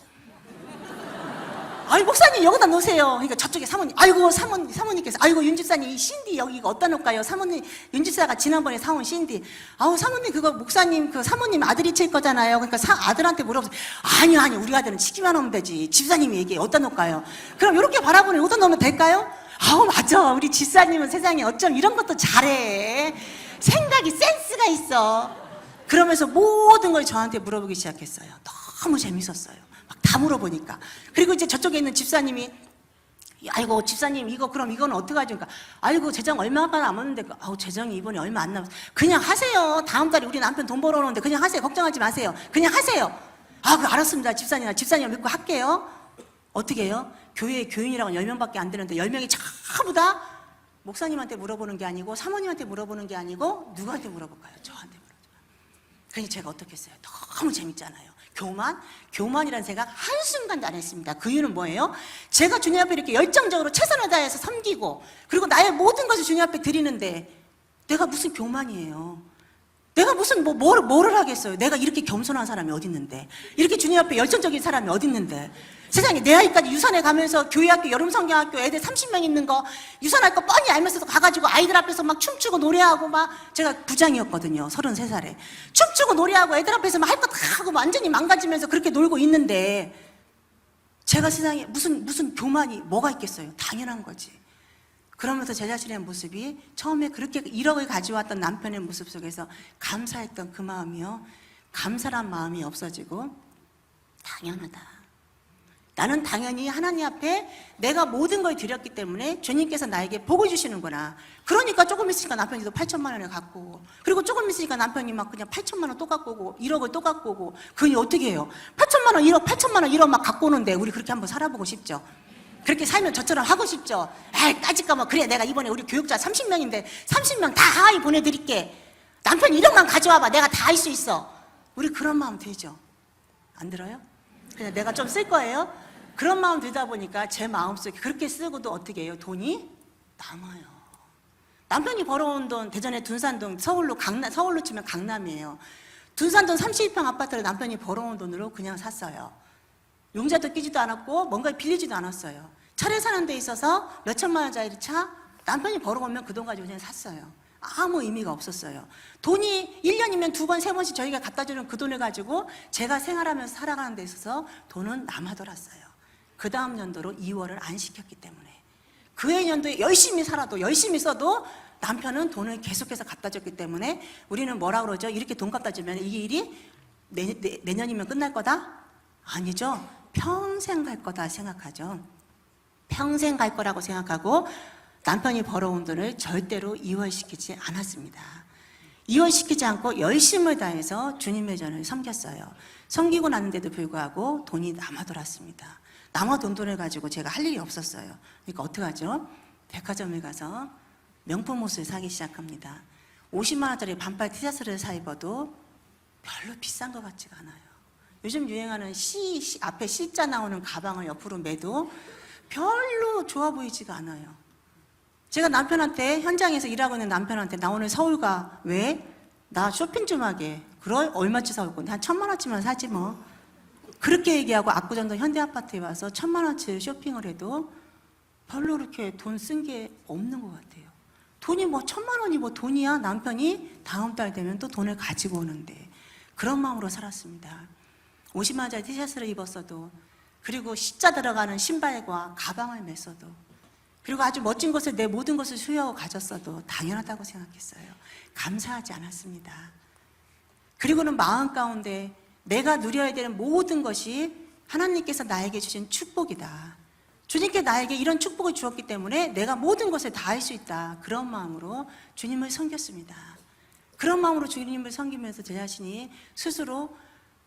아이 목사님 여기다 놓으세요. 그러니까 저쪽에 사모님, 아이고 사모님께서, 아이고 윤 집사님 이 신디 여기 이거 어디다 놓을까요? 사모님, 윤 집사가 지난번에 사온 신디, 아우 사모님 그거 목사님 그 사모님 아들이 칠 거잖아요. 그러니까 아들한테 물어보세요. 아니 우리 아들은 치기만 하면 되지. 집사님이 얘기해 어디다 놓을까요? 그럼 이렇게 바라보니 어디다 놓으면 될까요? 아우 맞아, 우리 집사님은 세상에 어쩜 이런 것도 잘해. 생각이 센스가 있어. 그러면서 모든 걸 저한테 물어보기 시작했어요. 너무 재밌었어요. 막 다 물어보니까. 그리고 이제 저쪽에 있는 집사님이 아이고 집사님 이거 그럼 이거는 어떡하죠? 그러니까 아이고 재정 얼마가 남았는데 아우 재정이 이번에 얼마 안 남았어. 그냥 하세요. 다음 달에 우리 남편 돈 벌어오는데 그냥 하세요. 걱정하지 마세요. 그냥 하세요. 아, 그 알았습니다. 집사님 믿고 할게요. 어떻게 해요? 교회에 교인이라고 10명밖에 안 되는데 10명이 전부 다 목사님한테 물어보는 게 아니고 사모님한테 물어보는 게 아니고 누구한테 물어볼까요? 저한테 물어봐요. 그러니 제가 어떻게 했어요? 너무 재밌잖아요. 교만이라는 생각 한순간도 안 했습니다. 그 이유는 뭐예요? 제가 주님 앞에 이렇게 열정적으로 최선을 다해서 섬기고 그리고 나의 모든 것을 주님 앞에 드리는데 내가 무슨 교만이에요? 내가 무슨 뭐를 하겠어요? 내가 이렇게 겸손한 사람이 어디 있는데, 이렇게 주님 앞에 열정적인 사람이 어디 있는데, 세상에 내 아이까지 유산에 가면서 교회학교 여름성경학교 애들 30명 있는 거 유산할 거 뻔히 알면서도 가가지고 아이들 앞에서 막 춤추고 노래하고 막, 제가 부장이었거든요. 33살에 춤추고 노래하고 애들 앞에서 막 할 거 다 하고 완전히 망가지면서 그렇게 놀고 있는데 제가 세상에 무슨 교만이 뭐가 있겠어요? 당연한 거지. 그러면서 제 자신의 모습이 처음에 그렇게 1억을 가져왔던 남편의 모습 속에서 감사했던 그 마음이요, 감사란 마음이 없어지고 당연하다. 나는 당연히 하나님 앞에 내가 모든 걸 드렸기 때문에 주님께서 나에게 복을 주시는구나. 그러니까 조금 있으니까 남편이 또 8천만 원을 갖고 오고, 그리고 조금 있으니까 남편이 막 그냥 8천만 원 또 갖고 오고 1억을 또 갖고 오고. 그니 어떻게 해요? 8천만 원 1억 8천만 원 1억 막 갖고 오는데 우리 그렇게 한번 살아보고 싶죠? 그렇게 살면 저처럼 하고 싶죠? 아이 까짓까 뭐 그래 내가 이번에 우리 교육자 30명인데 30명 다 하와이 보내드릴게. 남편 1억만 가져와봐. 내가 다 할 수 있어. 우리 그런 마음 들죠? 안 들어요? 그냥 내가 좀 쓸 거예요? 그런 마음 들다 보니까 제 마음속에 그렇게 쓰고도 어떻게 해요? 돈이 남아요. 남편이 벌어온 돈, 대전에 둔산동, 서울로 치면 강남이에요. 둔산동 32평 아파트를 남편이 벌어온 돈으로 그냥 샀어요. 용자도 끼지도 않았고 뭔가를 빌리지도 않았어요. 차를 사는 데 있어서 몇 천만 원짜리 차 남편이 벌어오면 그 돈 가지고 그냥 샀어요. 아무 의미가 없었어요. 돈이 1년이면 2번, 3번씩 저희가 갖다 주는 그 돈을 가지고 제가 생활하면서 살아가는 데 있어서 돈은 남아돌았어요. 그 다음 연도로 2월을 안 시켰기 때문에. 그해 연도에 열심히 살아도 열심히 써도 남편은 돈을 계속해서 갖다 줬기 때문에 우리는 뭐라 그러죠? 이렇게 돈 갖다 주면 이 일이 내년이면 끝날 거다? 아니죠. 평생 갈 거다 생각하죠. 평생 갈 거라고 생각하고 남편이 벌어온 돈을 절대로 이월시키지 않았습니다. 이월시키지 않고 열심을 다해서 주님의 전을 섬겼어요. 섬기고 났는데도 불구하고 돈이 남아돌았습니다. 남아돈 돈을 가지고 제가 할 일이 없었어요. 그러니까 어떡하죠? 백화점에 가서 명품 옷을 사기 시작합니다. 50만 원짜리 반팔 티셔츠를 사 입어도 별로 비싼 것 같지가 않아요. 요즘 유행하는 앞에 C자 나오는 가방을 옆으로 매도 별로 좋아 보이지가 않아요. 제가 남편한테, 현장에서 일하고 있는 남편한테 나 오늘 서울 가. 왜? 나 쇼핑 좀 하게. 그래? 얼마치 사올 건데? 한 1,000만 원치만 사지 뭐. 그렇게 얘기하고 압구정동 현대아파트에 와서 1,000만 원치 쇼핑을 해도 별로 그렇게 돈 쓴 게 없는 것 같아요. 돈이 뭐 1,000만 원이 뭐 돈이야? 남편이 다음 달 되면 또 돈을 가지고 오는데. 그런 마음으로 살았습니다. 50만 원짜리 티셔츠를 입었어도, 그리고 C자 들어가는 신발과 가방을 맸어도, 그리고 아주 멋진 것을 내 모든 것을 수여하고 가졌어도 당연하다고 생각했어요. 감사하지 않았습니다. 그리고는 마음 가운데 내가 누려야 되는 모든 것이 하나님께서 나에게 주신 축복이다. 주님께 나에게 이런 축복을 주었기 때문에 내가 모든 것을 다 할 수 있다. 그런 마음으로 주님을 섬겼습니다. 그런 마음으로 주님을 섬기면서 제 자신이 스스로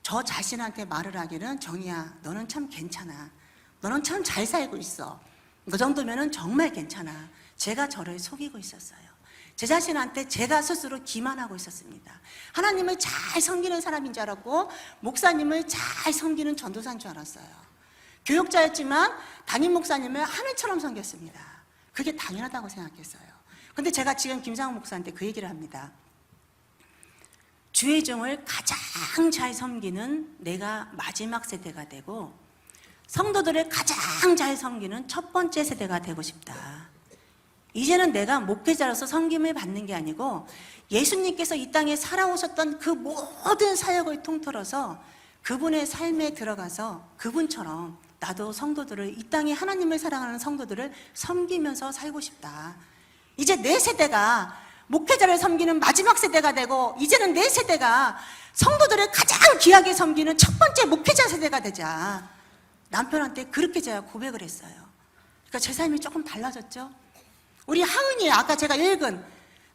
저 자신한테 말을 하기는, 정희야, 너는 참 괜찮아. 너는 참 잘 살고 있어. 그 정도면은 정말 괜찮아. 제가 저를 속이고 있었어요. 제 자신한테 제가 스스로 기만하고 있었습니다. 하나님을 잘 섬기는 사람인 줄 알았고, 목사님을 잘 섬기는 전도사인 줄 알았어요. 교육자였지만 담임 목사님을 하늘처럼 섬겼습니다. 그게 당연하다고 생각했어요. 근데 제가 지금 김상훈 목사한테 그 얘기를 합니다. 주의 종을 가장 잘 섬기는 내가 마지막 세대가 되고, 성도들을 가장 잘 섬기는 첫 번째 세대가 되고 싶다. 이제는 내가 목회자로서 섬김을 받는 게 아니고 예수님께서 이 땅에 살아오셨던 그 모든 사역을 통틀어서 그분의 삶에 들어가서 그분처럼 나도 성도들을, 이 땅에 하나님을 사랑하는 성도들을 섬기면서 살고 싶다. 이제 내 세대가 목회자를 섬기는 마지막 세대가 되고 이제는 내 세대가 성도들을 가장 귀하게 섬기는 첫 번째 목회자 세대가 되자. 남편한테 그렇게 제가 고백을 했어요. 그러니까 제 삶이 조금 달라졌죠. 우리 하은이 아까 제가 읽은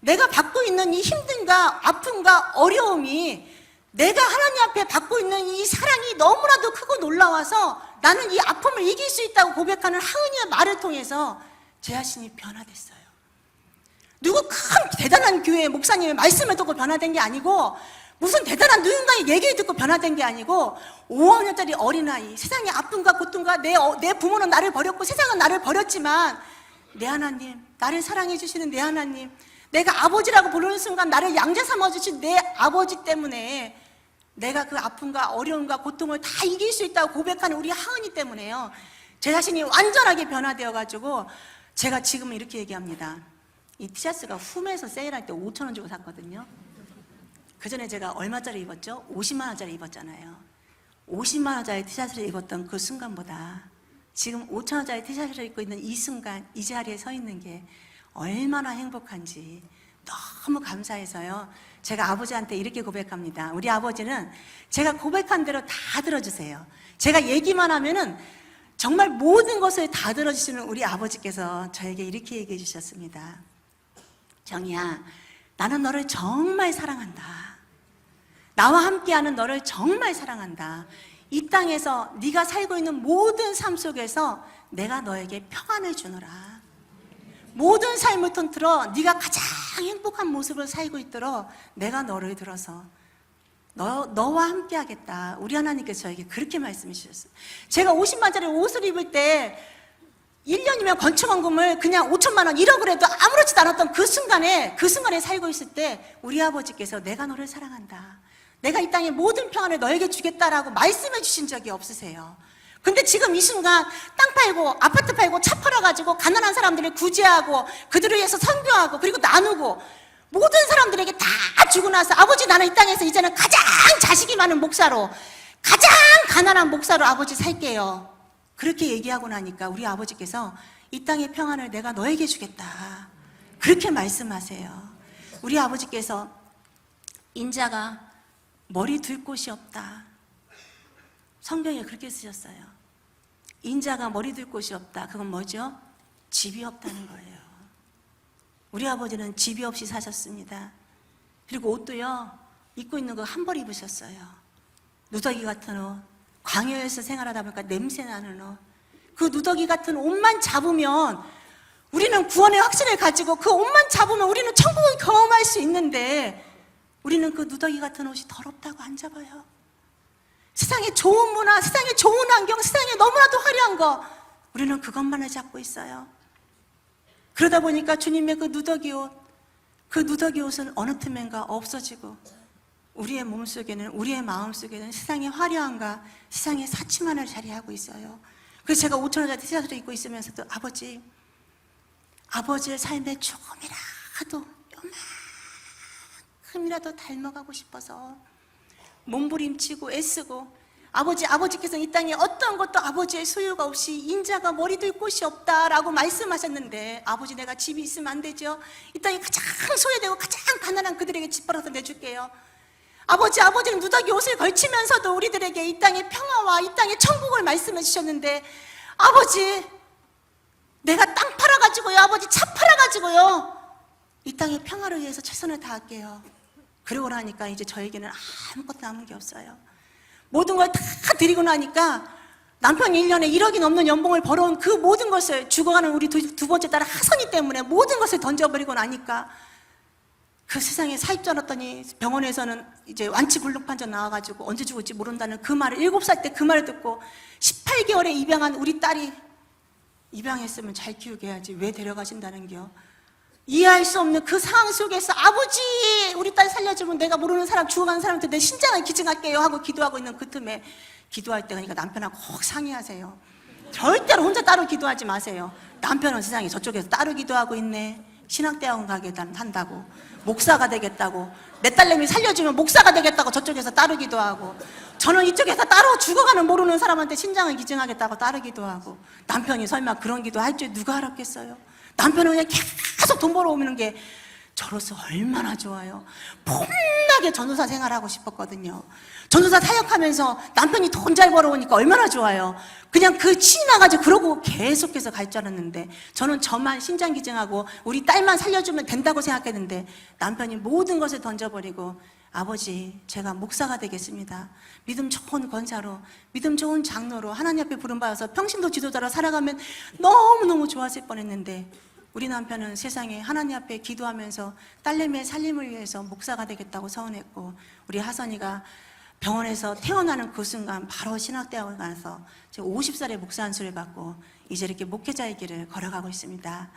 내가 받고 있는 이 힘듦과 아픔과 어려움이 내가 하나님 앞에 받고 있는 이 사랑이 너무나도 크고 놀라워서 나는 이 아픔을 이길 수 있다고 고백하는 하은이의 말을 통해서 제 자신이 변화됐어요. 누구 큰 대단한 교회 목사님의 말씀을 듣고 변화된 게 아니고 무슨 대단한 누군가의 얘기를 듣고 변화된 게 아니고 5학년짜리 어린아이, 세상의 아픔과 고통과 내 부모는 나를 버렸고 세상은 나를 버렸지만 내 하나님, 나를 사랑해 주시는 내 하나님, 내가 아버지라고 부르는 순간 나를 양자 삼아 주신 내 아버지 때문에 내가 그 아픔과 어려움과 고통을 다 이길 수 있다고 고백하는 우리 하은이 때문에요. 제 자신이 완전하게 변화되어가지고 제가 지금은 이렇게 얘기합니다. 이 티셔츠가 훔에서 세일할 때 5,000원 주고 샀거든요. 그 전에 제가 얼마짜리 입었죠? 50만 원짜리 입었잖아요. 50만 원짜리 티셔츠를 입었던 그 순간보다 지금 5천 원짜리 티셔츠를 입고 있는 이 순간 이 자리에 서 있는 게 얼마나 행복한지 너무 감사해서요. 제가 아버지한테 이렇게 고백합니다. 우리 아버지는 제가 고백한 대로 다 들어주세요. 제가 얘기만 하면은 정말 모든 것을 다 들어주시는 우리 아버지께서 저에게 이렇게 얘기해 주셨습니다. 정희야, 나는 너를 정말 사랑한다. 나와 함께하는 너를 정말 사랑한다. 이 땅에서 네가 살고 있는 모든 삶 속에서 내가 너에게 평안을 주노라. 모든 삶을 통틀어 네가 가장 행복한 모습을 살고 있도록 내가 너를 들어서 너와 함께 하겠다. 우리 하나님께서 저에게 그렇게 말씀해 주셨어요. 제가 50만짜리 옷을 입을 때 1년이면 건축원금을 그냥 5천만 원 1억을 해도 아무렇지도 않았던 그 순간에 살고 있을 때 우리 아버지께서 내가 너를 사랑한다. 내가 이 땅의 모든 평안을 너에게 주겠다라고 말씀해 주신 적이 없으세요. 근데 지금 이 순간 땅 팔고 아파트 팔고 차 팔아가지고 가난한 사람들을 구제하고 그들을 위해서 선교하고 그리고 나누고 모든 사람들에게 다 주고 나서 아버지 나는 이 땅에서 이제는 가장 자식이 많은 목사로 가장 가난한 목사로 아버지 살게요. 그렇게 얘기하고 나니까 우리 아버지께서 이 땅의 평안을 내가 너에게 주겠다. 그렇게 말씀하세요. 우리 아버지께서 인자가 머리 둘 곳이 없다. 성경에 그렇게 쓰셨어요. 인자가 머리 둘 곳이 없다. 그건 뭐죠? 집이 없다는 거예요. 우리 아버지는 집이 없이 사셨습니다. 그리고 옷도요, 입고 있는 거 한 벌 입으셨어요. 누더기 같은 옷, 광야에서 생활하다 보니까 냄새 나는 옷. 그 누더기 같은 옷만 잡으면 우리는 구원의 확신을 가지고 그 옷만 잡으면 우리는 천국을 경험할 수 있는데 우리는 그 누더기 같은 옷이 더럽다고 안 잡아요. 세상에 좋은 문화, 세상에 좋은 환경, 세상에 너무나도 화려한 거 우리는 그것만을 잡고 있어요. 그러다 보니까 주님의 그 누더기 옷은 어느 틈엔가 없어지고 우리의 몸속에는, 우리의 마음속에는 세상의 화려함과 세상의 사치만을 자리하고 있어요. 그래서 제가 5,000원짜리 티셔츠를 입고 있으면서도 아버지의 삶에 조금이라도 요만큼이라도 닮아가고 싶어서 몸부림치고 애쓰고 아버지께서 이 땅에 어떤 것도 아버지의 소유가 없이 인자가 머리 둘 곳이 없다라고 말씀하셨는데 아버지 내가 집이 있으면 안 되죠? 이 땅에 가장 소외되고 가장 가난한 그들에게 집 벌어서 내줄게요. 아버지는 누더기 옷을 걸치면서도 우리들에게 이 땅의 평화와 이 땅의 천국을 말씀해 주셨는데 아버지 내가 땅 팔아가지고요, 아버지 차 팔아가지고요 이 땅의 평화를 위해서 최선을 다할게요. 그러고 나니까 이제 저에게는 아무것도 남은 게 없어요. 모든 걸 다 드리고 나니까 남편이 1년에 1억이 넘는 연봉을 벌어온 그 모든 것을 죽어가는 우리 두 번째 딸 하선이 때문에 모든 것을 던져버리고 나니까 그 세상에 사입 줄 알았더니 병원에서는 이제 완치 불능 판정 나와가지고 언제 죽을지 모른다는 그 말을 7살 때 그 말을 듣고 18개월에 입양한 우리 딸이 입양했으면 잘 키우게 해야지 왜 데려가신다는 겨. 이해할 수 없는 그 상황 속에서 아버지 우리 딸 살려주면 내가 모르는 사람 죽어가는 사람한테 내 심장을 기증할게요 하고 기도하고 있는 그 틈에 기도할 때 그러니까 남편하고 꼭 상의하세요. 절대로 혼자 따로 기도하지 마세요. 남편은 세상에 저쪽에서 따로 기도하고 있네. 신학대학원 가게 한다고 목사가 되겠다고 내 딸내미 살려주면 목사가 되겠다고 저쪽에서 따로 기도하고 저는 이쪽에서 따로 죽어가는 모르는 사람한테 심장을 기증하겠다고 따로 기도하고 남편이 설마 그런 기도 할 줄 누가 알았겠어요. 남편은 그냥 계속 돈 벌어오는 게 저로서 얼마나 좋아요. 폼나게 전도사 생활하고 싶었거든요. 전도사 사역하면서 남편이 돈 잘 벌어오니까 얼마나 좋아요. 그냥 그 신이 나가지고 그러고 계속해서 갈 줄 알았는데, 저는 저만 신장기증하고 우리 딸만 살려주면 된다고 생각했는데, 남편이 모든 것을 던져버리고, 아버지, 제가 목사가 되겠습니다. 믿음 좋은 권사로, 믿음 좋은 장로로 하나님 앞에 부름받아서 평신도 지도자로 살아가면 너무너무 좋았을 뻔했는데, 우리 남편은 세상에 하나님 앞에 기도하면서 딸내미의 살림을 위해서 목사가 되겠다고 서원했고, 우리 하선이가 병원에서 태어나는 그 순간 바로 신학대학을 가서 50살에 목사 안수를 받고 이제 이렇게 목회자의 길을 걸어가고 있습니다.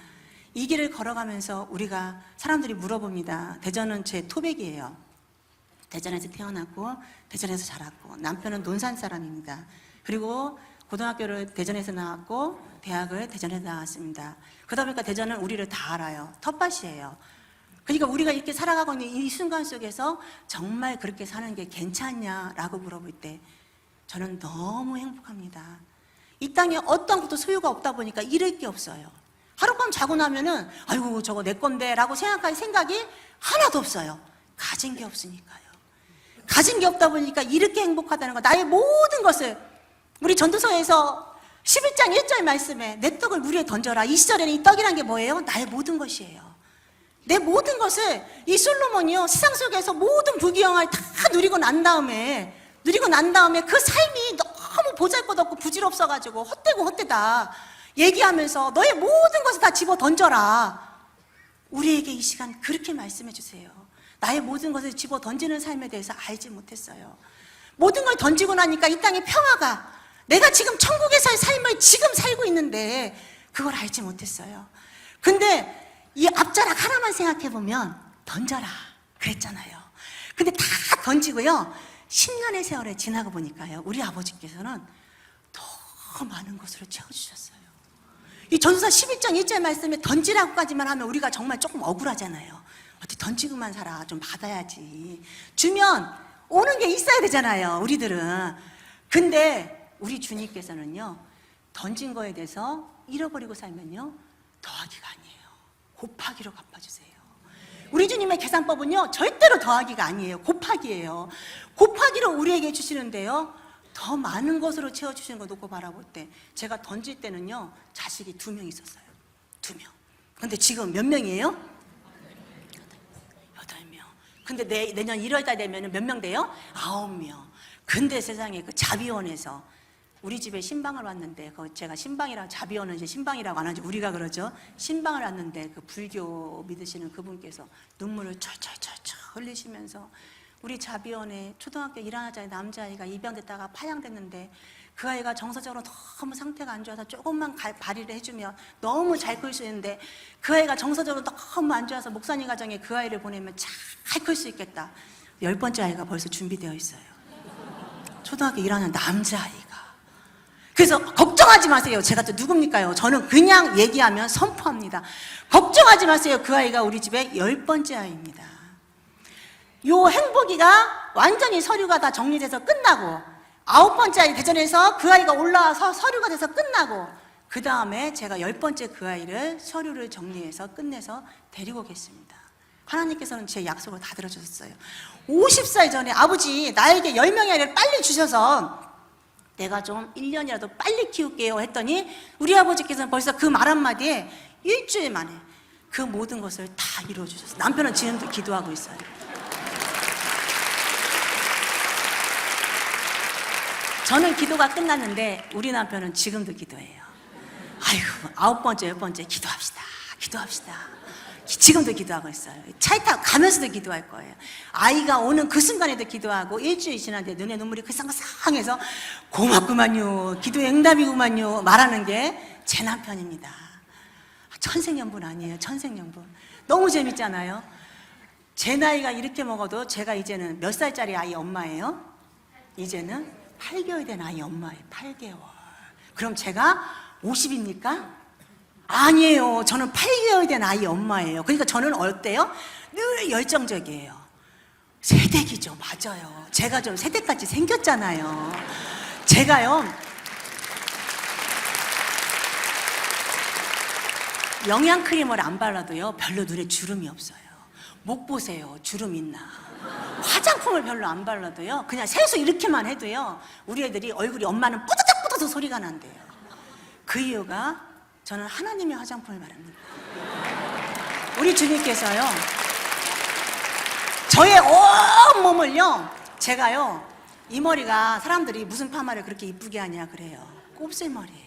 이 길을 걸어가면서 우리가 사람들이 물어봅니다. 대전은 제 토백이에요. 대전에서 태어났고 대전에서 자랐고, 남편은 논산 사람입니다. 그리고 고등학교를 대전에서 나왔고 대학을 대전에서 나왔습니다. 그러다 보니까 대전은 우리를 다 알아요. 텃밭이에요. 그러니까 우리가 이렇게 살아가고 있는 이 순간 속에서 정말 그렇게 사는 게 괜찮냐라고 물어볼 때 저는 너무 행복합니다. 이 땅에 어떤 것도 소유가 없다 보니까 잃을 게 없어요. 하룻밤 자고 나면은 아이고 저거 내 건데 라고 생각할 생각이 하나도 없어요. 가진 게 없으니까요. 가진 게 없다 보니까 이렇게 행복하다는 거, 나의 모든 것을, 우리 전도서에서 11장 1절 말씀에 내 떡을 물 위에 던져라. 이 시절에는 이 떡이란 게 뭐예요? 나의 모든 것이에요. 내 모든 것을, 이 솔로몬이요, 세상 속에서 모든 부귀영화를 다 누리고 난 다음에 그 삶이 너무 보잘것없고 부질없어가지고 헛되고 헛되다 얘기하면서 너의 모든 것을 다 집어 던져라. 우리에게 이 시간 그렇게 말씀해 주세요. 나의 모든 것을 집어 던지는 삶에 대해서 알지 못했어요. 모든 걸 던지고 나니까 이 땅의 평화가, 내가 지금 천국에서의 삶을 지금 살고 있는데 그걸 알지 못했어요. 근데 이 앞자락 하나만 생각해보면 던져라 그랬잖아요. 근데 다 던지고요, 10년의 세월에 지나고 보니까요, 우리 아버지께서는 더 많은 것으로 채워주셨어요. 이 전도서 11장 1절 말씀에 던지라고까지만 하면 우리가 정말 조금 억울하잖아요. 어떻게 던지고만 살아, 좀 받아야지. 주면 오는 게 있어야 되잖아요, 우리들은. 근데 우리 주님께서는요, 던진 거에 대해서 잃어버리고 살면요, 더하기가 아니에요. 곱하기로 갚아주세요. 우리 주님의 계산법은요, 절대로 더하기가 아니에요. 곱하기예요. 곱하기로 우리에게 주시는데요, 더 많은 것으로 채워주시는 거 놓고 바라볼 때, 제가 던질 때는요, 자식이 2명 있었어요. 2명. 근데 지금 몇 명이에요? 8명. 근데 내년 1월달 되면 몇 명 돼요? 9명. 근데 세상에 그 자비원에서 우리 집에 신방을 왔는데, 제가 신방이라고, 자비원은 이제 신방이라고 안 하죠. 우리가 그러죠. 신방을 왔는데 그 불교 믿으시는 그분께서 눈물을 철철철철 흘리시면서, 우리 자비원에 초등학교 1학년짜리 남자아이가 입양됐다가 파양됐는데 그 아이가 정서적으로 너무 상태가 안 좋아서 조금만 발휘를 해주면 너무 잘 클 수 있는데, 그 아이가 정서적으로 너무 안 좋아서 목사님 가정에 그 아이를 보내면 잘 클 수 있겠다. 10번째 아이가 벌써 준비되어 있어요. 초등학교 1학년 남자아이가. 그래서 걱정하지 마세요. 제가 또 누굽니까요? 저는 그냥 얘기하면 선포합니다. 걱정하지 마세요. 그 아이가 우리 집에 10번째 아이입니다. 요 행복이가 완전히 서류가 다 정리돼서 끝나고, 9번째 아이 대전에서 그 아이가 올라와서 서류가 돼서 끝나고, 그 다음에 제가 10번째 그 아이를 서류를 정리해서 끝내서 데리고 오겠습니다. 하나님께서는 제 약속을 다 들어주셨어요. 50살 전에 아버지 나에게 10명의 아이를 빨리 주셔서 내가 좀 1년이라도 빨리 키울게요 했더니, 우리 아버지께서는 벌써 그 말 한마디에 일주일 만에 그 모든 것을 다 이루어주셨어요. 남편은 지금도 기도하고 있어요. 저는 기도가 끝났는데 우리 남편은 지금도 기도해요. 아이고, 9번째, 10번째 기도합시다. 지금도 기도하고 있어요. 차에 타고 가면서도 기도할 거예요. 아이가 오는 그 순간에도 기도하고, 일주일 지났는데 눈에 눈물이 그상상해서 고맙구만요, 기도의 응답이구만요 말하는 게 제 남편입니다. 천생연분 아니에요. 천생연분. 너무 재밌잖아요. 제 나이가 이렇게 먹어도 제가 이제는 몇 살짜리 아이 엄마예요? 이제는 8개월 된 아이 엄마예요. 8개월. 그럼 제가 50입니까? 아니에요. 저는 8개월 된 아이 엄마예요. 그러니까 저는 어때요? 늘 열정적이에요. 세대기죠. 맞아요. 제가 좀 세대같이 생겼잖아요. 제가요, 영양크림을 안 발라도요, 별로 눈에 주름이 없어요. 목 보세요. 주름 있나. 화장품을 별로 안 발라도요. 그냥 세수 이렇게만 해도요. 우리 애들이 얼굴이 엄마는 뿌듯뿌듯 소리가 난대요. 그 이유가 저는 하나님의 화장품을 바릅니다. 우리 주님께서요. 저의 온 몸을요. 제가요. 이 머리가 사람들이 무슨 파마를 그렇게 이쁘게 하냐 그래요. 곱슬머리예요.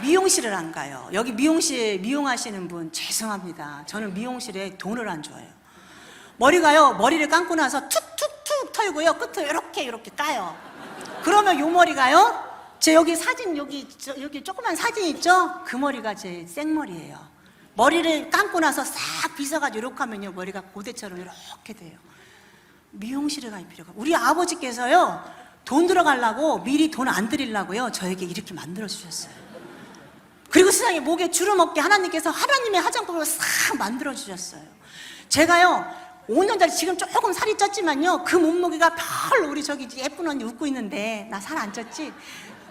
미용실을 안 가요. 여기 미용실 미용하시는 분 죄송합니다. 저는 미용실에 돈을 안 줘요. 머리가요. 머리를 감고 나서 툭툭툭 털고요. 끝을 이렇게 까요. 그러면 요 머리가요. 제 여기 사진 여기 조그만 사진 있죠? 그 머리가 제 생머리예요. 머리를 감고 나서 싹 빗어가지고 이렇게 하면요. 머리가 고대처럼 이렇게 돼요. 미용실에 갈 필요가. 우리 아버지께서요. 돈 들어가려고 미리 돈 안 드리려고요. 저에게 이렇게 만들어 주셨어요. 그리고 세상에 목에 주름 없게 하나님께서 하나님의 화장품을 싹 만들어 주셨어요. 제가요 5년 전에 지금 조금 살이 쪘지만요 그 몸무게가 별로 우리 저기 예쁜 언니 웃고 있는데 나 살 안 쪘지?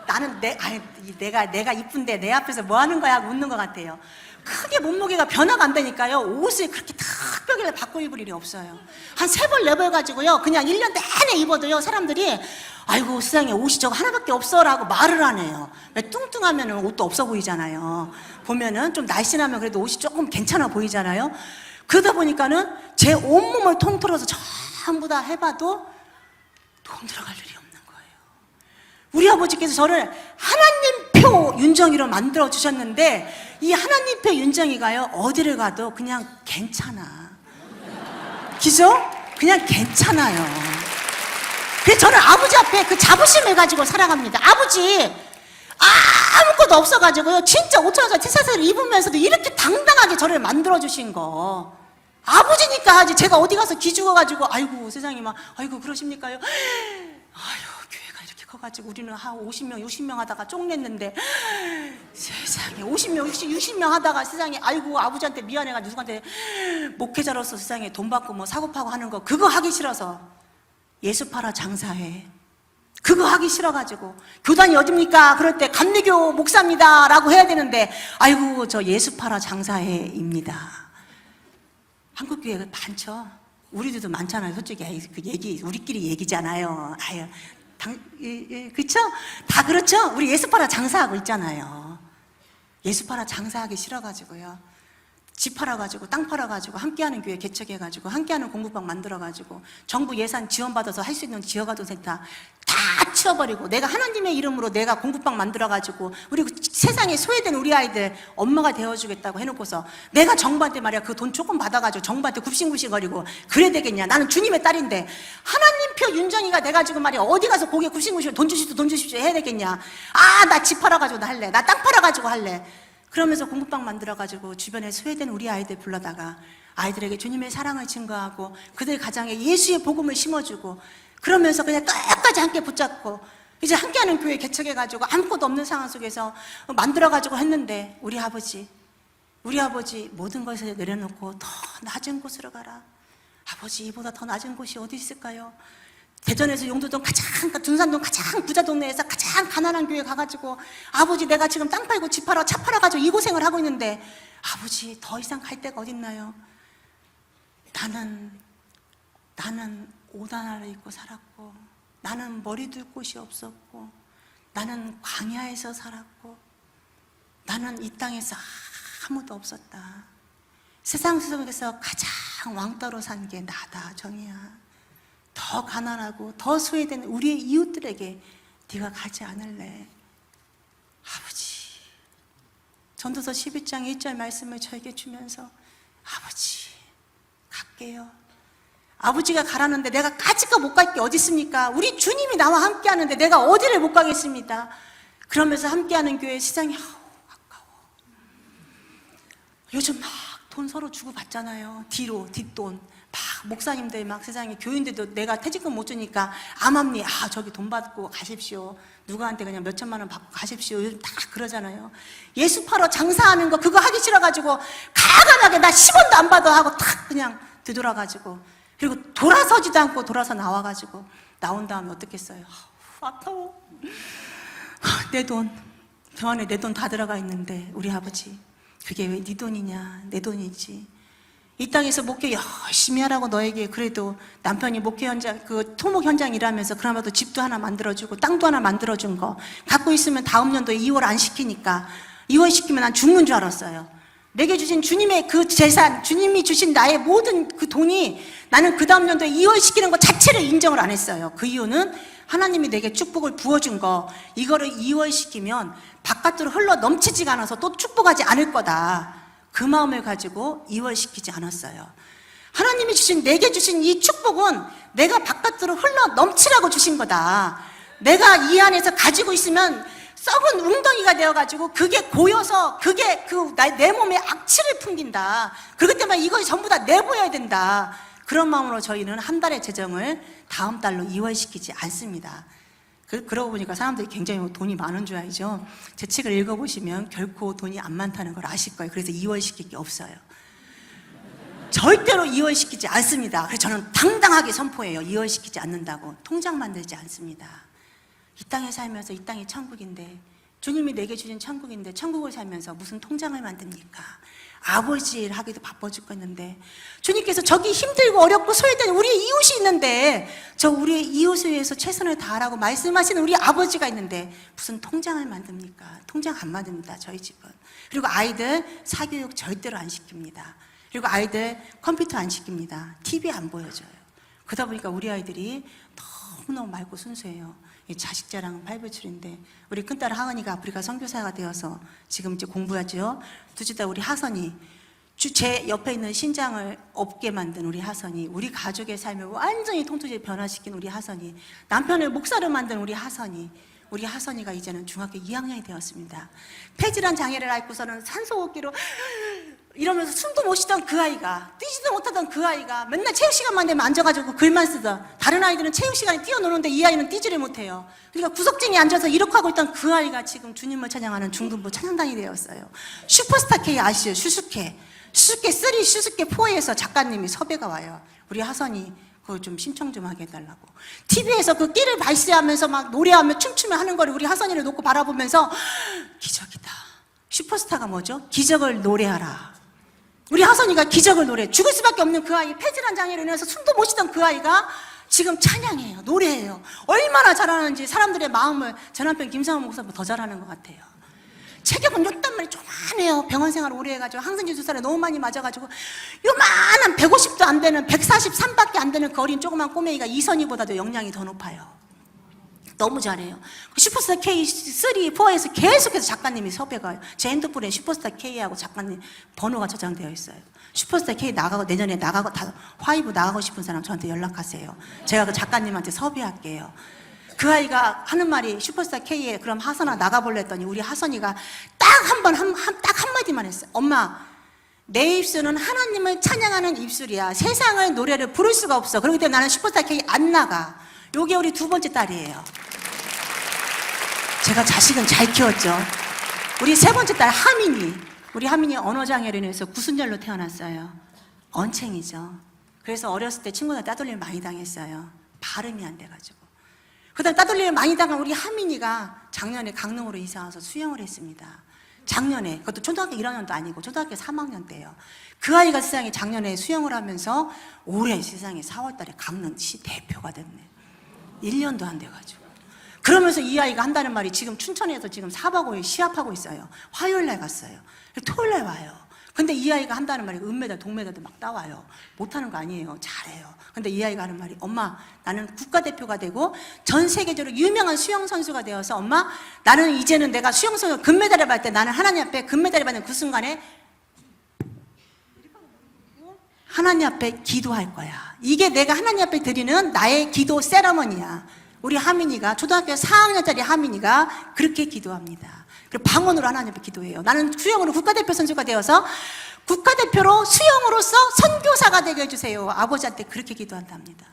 나는 내가 이쁜데 내 앞에서 뭐 하는 거야 하고 웃는 것 같아요. 크게 몸무게가 변화가 안 되니까요 옷을 그렇게 특별하게 바꿔 입을 일이 없어요. 한 3벌 4벌 가지고요 그냥 1년 내내 입어도요 사람들이 아이고 세상에 옷이 저거 하나밖에 없어 라고 말을 안 해요. 왜 뚱뚱하면 옷도 없어 보이잖아요. 보면은 좀 날씬하면 그래도 옷이 조금 괜찮아 보이잖아요. 그러다 보니까는 제 온몸을 통틀어서 전부 다 해봐도 돈 들어갈 일이 없는 거예요. 우리 아버지께서 저를 하나님표 윤정이로 만들어 주셨는데 이 하나님표 윤정이가요 어디를 가도 그냥 괜찮아. 그죠? 그냥 괜찮아요. 그래서 저는 아버지 앞에 그 자부심을 가지고 살아갑니다. 아버지 아무것도 없어가지고요 진짜 5천원짜리 티셔츠를 입으면서도 이렇게 당당하게 저를 만들어주신 거 아버지니까 하지. 제가 어디 가서 기죽어가지고 아이고 세상에 막 아이고 그러십니까요? 아유 교회가 이렇게 커가지고 우리는 한 50명 60명 하다가 쪽냈는데 세상에 50명 60명 하다가 세상에 아이고 아버지한테 미안해가지고 누구한테 목회자로서 세상에 돈 받고 뭐 사고파고 하는 거 그거 하기 싫어서 예수 팔아 장사해. 그거 하기 싫어가지고 교단이 어딥니까? 그럴 때 감리교 목사입니다 라고 해야 되는데 아이고 저 예수 팔아 장사해입니다. 한국교회가 많죠. 우리들도 많잖아요. 솔직히 그 얘기 우리끼리 얘기잖아요. 아유, 그렇죠? 다 그렇죠. 우리 예수 팔아 장사하고 있잖아요. 예수 팔아 장사하기 싫어가지고요. 집 팔아가지고 땅 팔아가지고 함께하는 교회 개척해가지고 함께하는 공부방 만들어가지고 정부 예산 지원받아서 할 수 있는 지역아동센터 다 치워버리고 내가 하나님의 이름으로 내가 공부방 만들어가지고 우리 세상에 소외된 우리 아이들 엄마가 되어주겠다고 해놓고서 내가 정부한테 말이야 그 돈 조금 받아가지고 정부한테 굽신굽신거리고 그래 되겠냐. 나는 주님의 딸인데 하나님표 윤정이가 돼가지고 말이야 어디 가서 고개 굽신굽신 돈 주십시오 해야 되겠냐. 아 나 집 팔아가지고 나 할래. 나 땅 팔아가지고 할래. 그러면서 공부방 만들어가지고 주변에 소외된 우리 아이들 불러다가 아이들에게 주님의 사랑을 증거하고 그들 가정에 예수의 복음을 심어주고 그러면서 그냥 끝까지 함께 붙잡고 이제 함께하는 교회 개척해가지고 아무것도 없는 상황 속에서 만들어가지고 했는데 우리 아버지 모든 것을 내려놓고 더 낮은 곳으로 가라. 아버지 이보다 더 낮은 곳이 어디 있을까요? 대전에서 용두동 가장 둔산동 가장 부자 동네에서 가장 가난한 교회 가가지고 아버지 내가 지금 땅 팔고 집 팔아 차 팔아가지고 이 고생을 하고 있는데 아버지 더 이상 갈 데가 어딨나요? 나는 옷 하나를 입고 살았고 나는 머리 둘 곳이 없었고 나는 광야에서 살았고 나는 이 땅에서 아무도 없었다. 세상 속에서 가장 왕따로 산 게 나다 정이야. 더 가난하고 더 소외된 우리의 이웃들에게 네가 가지 않을래. 아버지 전도서 11장 1절 말씀을 저에게 주면서 아버지 갈게요. 아버지가 가라는데 내가 까짓거 못 갈 게 어디 있습니까? 우리 주님이 나와 함께 하는데 내가 어디를 못 가겠습니다. 그러면서 함께하는 교회 시장이 아까워. 요즘 막 돈 서로 주고 받잖아요. 뒷돈 막 목사님들 막 세상에 교인들도 내가 퇴직금 못 주니까 암암리 저기 돈 받고 가십시오. 누구한테 그냥 몇 천만 원 받고 가십시오. 요즘 다 그러잖아요. 예수 팔아 장사하는 거 그거 하기 싫어가지고 가관하게 나 10원도 안 받아 하고 탁 그냥 뒤돌아가지고 그리고 돌아서지도 않고 돌아서 나와가지고 나온 다음에 어떻겠어요? 아까워. 내 돈 병원에 내 돈 다 들어가 있는데 우리 아버지 그게 왜 네 돈이냐 내 돈이지. 이 땅에서 목회 열심히 하라고 너에게 그래도 남편이 목회 현장, 그 토목 현장 일하면서 그나마도 집도 하나 만들어주고 땅도 하나 만들어준 거 갖고 있으면 다음 연도에 이월 안 시키니까 이월 시키면 난 죽는 줄 알았어요. 내게 주신 주님의 그 재산, 주님이 주신 나의 모든 그 돈이 나는 그 다음 연도에 이월 시키는 것 자체를 인정을 안 했어요. 그 이유는 하나님이 내게 축복을 부어준 거 이거를 이월 시키면 바깥으로 흘러 넘치지가 않아서 또 축복하지 않을 거다. 그 마음을 가지고 이월시키지 않았어요. 하나님이 주신 내게 주신 이 축복은 내가 바깥으로 흘러 넘치라고 주신 거다. 내가 이 안에서 가지고 있으면 썩은 웅덩이가 되어가지고 그게 고여서 그게 내 몸에 악취를 풍긴다. 그렇기 때문에 이걸 전부 다 내보여야 된다. 그런 마음으로 저희는 한 달의 재정을 다음 달로 이월시키지 않습니다. 그러고 보니까 사람들이 굉장히 돈이 많은 줄 알죠. 제 책을 읽어보시면 결코 돈이 안 많다는 걸 아실 거예요. 그래서 이월시킬 게 없어요. 절대로 이월시키지 않습니다. 그래서 저는 당당하게 선포해요. 이월시키지 않는다고. 통장 만들지 않습니다. 이 땅에 살면서 이 땅이 천국인데, 주님이 내게 주신 천국인데 천국을 살면서 무슨 통장을 만듭니까? 아버지 일 하기도 바빠 죽겠는데, 주님께서 저기 힘들고 어렵고 소외된 우리의 이웃이 있는데, 저 우리의 이웃을 위해서 최선을 다하라고 말씀하시는 우리 아버지가 있는데 무슨 통장을 만듭니까? 통장 안 만듭니다, 저희 집은. 그리고 아이들 사교육 절대로 안 시킵니다. 그리고 아이들 컴퓨터 안 시킵니다. TV 안 보여줘요. 그러다 보니까 우리 아이들이 너무너무 맑고 순수해요. 자식 자랑은 팔불출인데, 우리 큰딸 하은이가 아프리카 선교사가 되어서 지금 이제 공부하죠. 둘째딸 우리 하선이, 제 옆에 있는 신장을 없게 만든 우리 하선이, 우리 가족의 삶을 완전히 통틀이 변화시킨 우리 하선이, 남편을 목사로 만든 우리 하선이, 우리 하선이가 이제는 중학교 2학년이 되었습니다. 폐질환 장애를 앓고서는 산소호흡기로 이러면서 숨도 못 쉬던 그 아이가, 뛰지도 못하던 그 아이가 맨날 체육 시간만 되면 앉아가지고 글만 쓰던, 다른 아이들은 체육 시간에 뛰어노는데 이 아이는 뛰지를 못해요. 그러니까 구석쟁이 앉아서 이렇게 하고 있던 그 아이가 지금 주님을 찬양하는 중등부 찬양단이 되었어요. 슈퍼스타 K 아시죠? 슈스케 3, 슈스케 4에서 작가님이 섭외가 와요. 우리 하선이 그거 좀 신청 좀 하게 해달라고. TV에서 그 끼를 발휘하면서 막 노래하며 춤추며 하는 거를 우리 하선이를 놓고 바라보면서 기적이다. 슈퍼스타가 뭐죠? 기적을 노래하라. 우리 하선이가 기적을 노래, 죽을 수밖에 없는 그 아이, 폐질환 장애로 인해서 숨도 못 쉬던 그 아이가 지금 찬양해요, 노래해요. 얼마나 잘하는지 사람들의 마음을 제 남편 김상훈 목사보다 더 잘하는 것 같아요. 체격은 요딴 말이 조만해요. 병원 생활 오래 해가지고 항생제 주사를 너무 많이 맞아가지고 요만한 150도 안 되는 143밖에 안 되는 그 어린 조그만 꼬맹이가 이선희보다도 영양이 더 높아요. 너무 잘해요. 슈퍼스타 K3, 4에서 계속해서 작가님이 섭외가 와요. 제 핸드폰에 슈퍼스타 K하고 작가님 번호가 저장되어 있어요. 슈퍼스타 K 나가고 내년에 나가고 다 화이브 나가고 싶은 사람 저한테 연락하세요. 제가 그 작가님한테 섭외할게요. 그 아이가 하는 말이 슈퍼스타 K에 그럼 하선아 나가볼래 했더니 우리 하선이가 딱 한마디만 했어요. 엄마, 내 입술은 하나님을 찬양하는 입술이야. 세상을 노래를 부를 수가 없어. 그렇기 때문에 나는 슈퍼스타 K 안 나가. 요게 우리 두 번째 딸이에요. 제가 자식은 잘 키웠죠. 우리 세 번째 딸 하민이, 우리 하민이 언어장애로 인해서 구순절로 태어났어요. 언챙이죠. 그래서 어렸을 때 친구들 따돌림을 많이 당했어요. 발음이 안 돼가지고. 그 다음에 따돌림을 많이 당한 우리 하민이가 작년에 강릉으로 이사 와서 수영을 했습니다. 작년에, 그것도 초등학교 1학년도 아니고 초등학교 3학년 때예요. 그 아이가 세상에 작년에 수영을 하면서 올해 세상에 4월 달에 강릉시 대표가 됐네. 1년도 안 돼가지고. 그러면서 이 아이가 한다는 말이 지금 춘천에서 지금 4박 5일 시합하고 있어요. 화요일 날 갔어요. 토요일 날 와요. 근데 이 아이가 한다는 말이 은메달, 동메달도 막 따와요. 못하는 거 아니에요. 잘해요. 근데 이 아이가 하는 말이, 엄마, 나는 국가대표가 되고 전 세계적으로 유명한 수영선수가 되어서 엄마, 나는 이제는 내가 수영선수 금메달을 받을 때 나는 하나님 앞에 금메달을 받는 그 순간에 하나님 앞에 기도할 거야. 이게 내가 하나님 앞에 드리는 나의 기도 세러머니야. 우리 하민이가, 초등학교 4학년짜리 하민이가 그렇게 기도합니다. 그리고 방언으로 하나님 앞에 기도해요. 나는 수영으로 국가대표 선수가 되어서 국가대표로 수영으로서 선교사가 되게 해주세요. 아버지한테 그렇게 기도한답니다.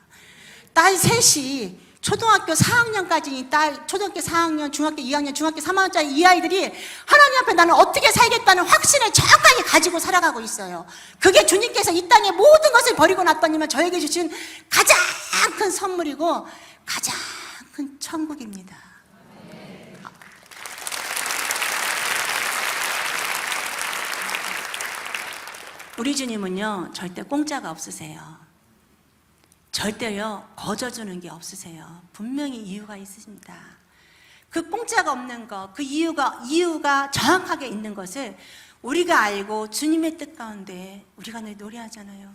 딸 셋이 초등학교 4학년까지 딸, 초등학교 4학년, 중학교 2학년, 중학교 3학년짜리 이 아이들이 하나님 앞에 나는 어떻게 살겠다는 확신을 정확하게 가지고 살아가고 있어요. 그게 주님께서 이 땅에 모든 것을 버리고 놨더니만 저에게 주신 가장 큰 선물이고 가장 큰 천국입니다. 우리 주님은요, 절대 공짜가 없으세요. 절대요, 거저주는 게 없으세요. 분명히 이유가 있으십니다. 그 공짜가 없는 것, 그 이유가 정확하게 있는 것을 우리가 알고 주님의 뜻 가운데 우리가 늘 노래하잖아요.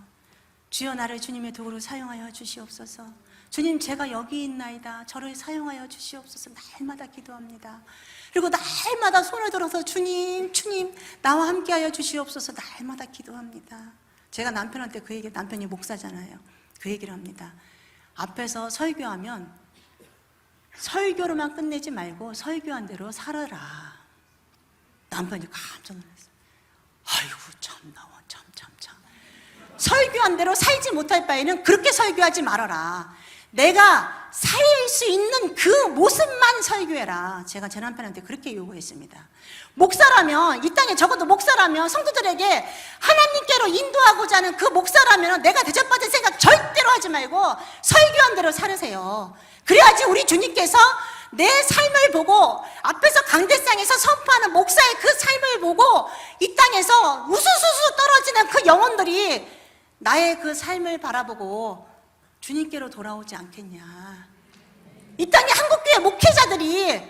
주여 나를 주님의 도구로 사용하여 주시옵소서. 주님 제가 여기 있나이다. 저를 사용하여 주시옵소서. 날마다 기도합니다. 그리고 날마다 손을 들어서 주님 나와 함께하여 주시옵소서. 날마다 기도합니다. 제가 남편한테 그 얘기, 남편이 목사잖아요. 그 얘기를 합니다. 앞에서 설교하면 설교로만 끝내지 말고 설교한 대로 살아라. 남편이 깜짝 놀랐어요. 아이고 참나 참. 설교한 대로 살지 못할 바에는 그렇게 설교하지 말아라. 내가 살 수 있는 그 모습만 설교해라. 제가 제 남편한테 그렇게 요구했습니다. 목사라면, 이 땅에 적어도 목사라면 성도들에게 하나님께로 인도하고자 하는 그 목사라면 내가 대접받을 생각 절대로 하지 말고 설교한 대로 살으세요. 그래야지 우리 주님께서 내 삶을 보고 앞에서 강대상에서 선포하는 목사의 그 삶을 보고 이 땅에서 우수수수 떨어지는 그 영혼들이 나의 그 삶을 바라보고 주님께로 돌아오지 않겠냐. 이 땅에 한국교회 목회자들이